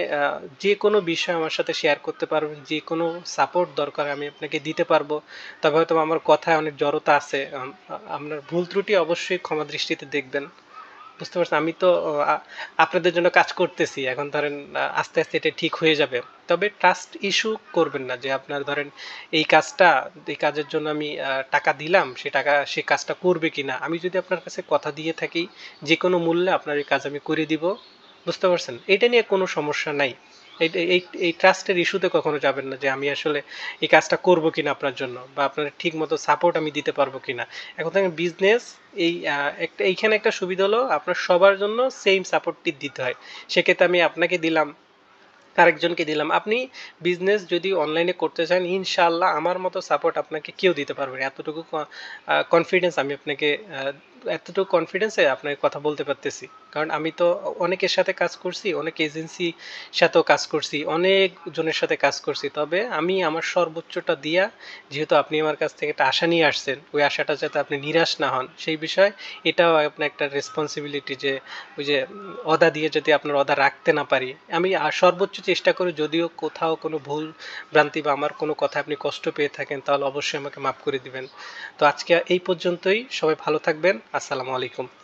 যে কোনো বিষয় আমার সাথে শেয়ার করতে পারবেন, যে কোনো সাপোর্ট দরকার আমি আপনাকে দিতে পারবো। তবে হয়তো আমার কথায় অনেক জড়তা আছে, আপনার ভুল ত্রুটি অবশ্যই ক্ষমা দৃষ্টিতে দেখবেন। বুঝতে পারছেন, আমি তো আপনাদের জন্য কাজ করতেছি, এখন ধরেন আস্তে আস্তে এটা ঠিক হয়ে যাবে। তবে ট্রাস্ট ইস্যু করবেন না, যে আপনার ধরেন এই কাজটা, এই কাজের জন্য আমি টাকা দিলাম, সে টাকা সে কাজটা করবে কিনা। আমি যদি আপনার কাছে কথা দিয়ে থাকি যে কোনো মূল্যে আপনার এই কাজ আমি করে দিব, বুঝতে পারছেন, এটা নিয়ে কোনো সমস্যা নাই। এই ট্রাস্টের ইস্যুতে কখনো যাবেন না যে আমি আসলে এই কাজটা করব কিনা আপনার জন্য, বা আপনার ঠিক মতো সাপোর্ট আমি দিতে পারবো কিনা। এখন থেকে বিজনেস এইখানে একটা সুবিধা হলো আপনার সবার জন্য সেম সাপোর্টটি দিতে হয়। সেক্ষেত্রে আমি আপনাকে দিলাম, আরেকজনকে দিলাম। আপনি বিজনেস যদি অনলাইনে করতে চান, ইনশাআল্লাহ আমার মতো সাপোর্ট আপনাকে কেউ দিতে পারবে না। এতটুকু কনফিডেন্স আমি আপনাকে এতটুকু কনফিডেন্সে আপনাকে কথা বলতে পারতেছি। কারণ আমি তো অনেকের সাথে কাজ করছি, অনেক এজেন্সি সাথেও কাজ করছি, অনেক জনের সাথে কাজ করছি। তবে আমি আমার সর্বোচ্চটা দিয়া, যেহেতু আপনি আমার কাছ থেকে একটা আশা নিয়ে আসছেন, ওই আশাটা যাতে আপনি নিরাশ না হন সেই বিষয়, এটাও আপনার একটা রেসপন্সিবিলিটি যে ওই যে অদা দিয়ে যদি আপনার অদা রাখতে না পারি, আমি সর্বোচ্চ চেষ্টা করি। যদিও কোথাও কোনো ভুল ভ্রান্তি বা আমার কোনো কথা আপনি কষ্ট পেয়ে থাকেন, তাহলে অবশ্যই আমাকে মাফ করে দিবেন। তো আজকে এই পর্যন্তই, সবাই ভালো থাকবেন। আসসালামু আলাইকুম।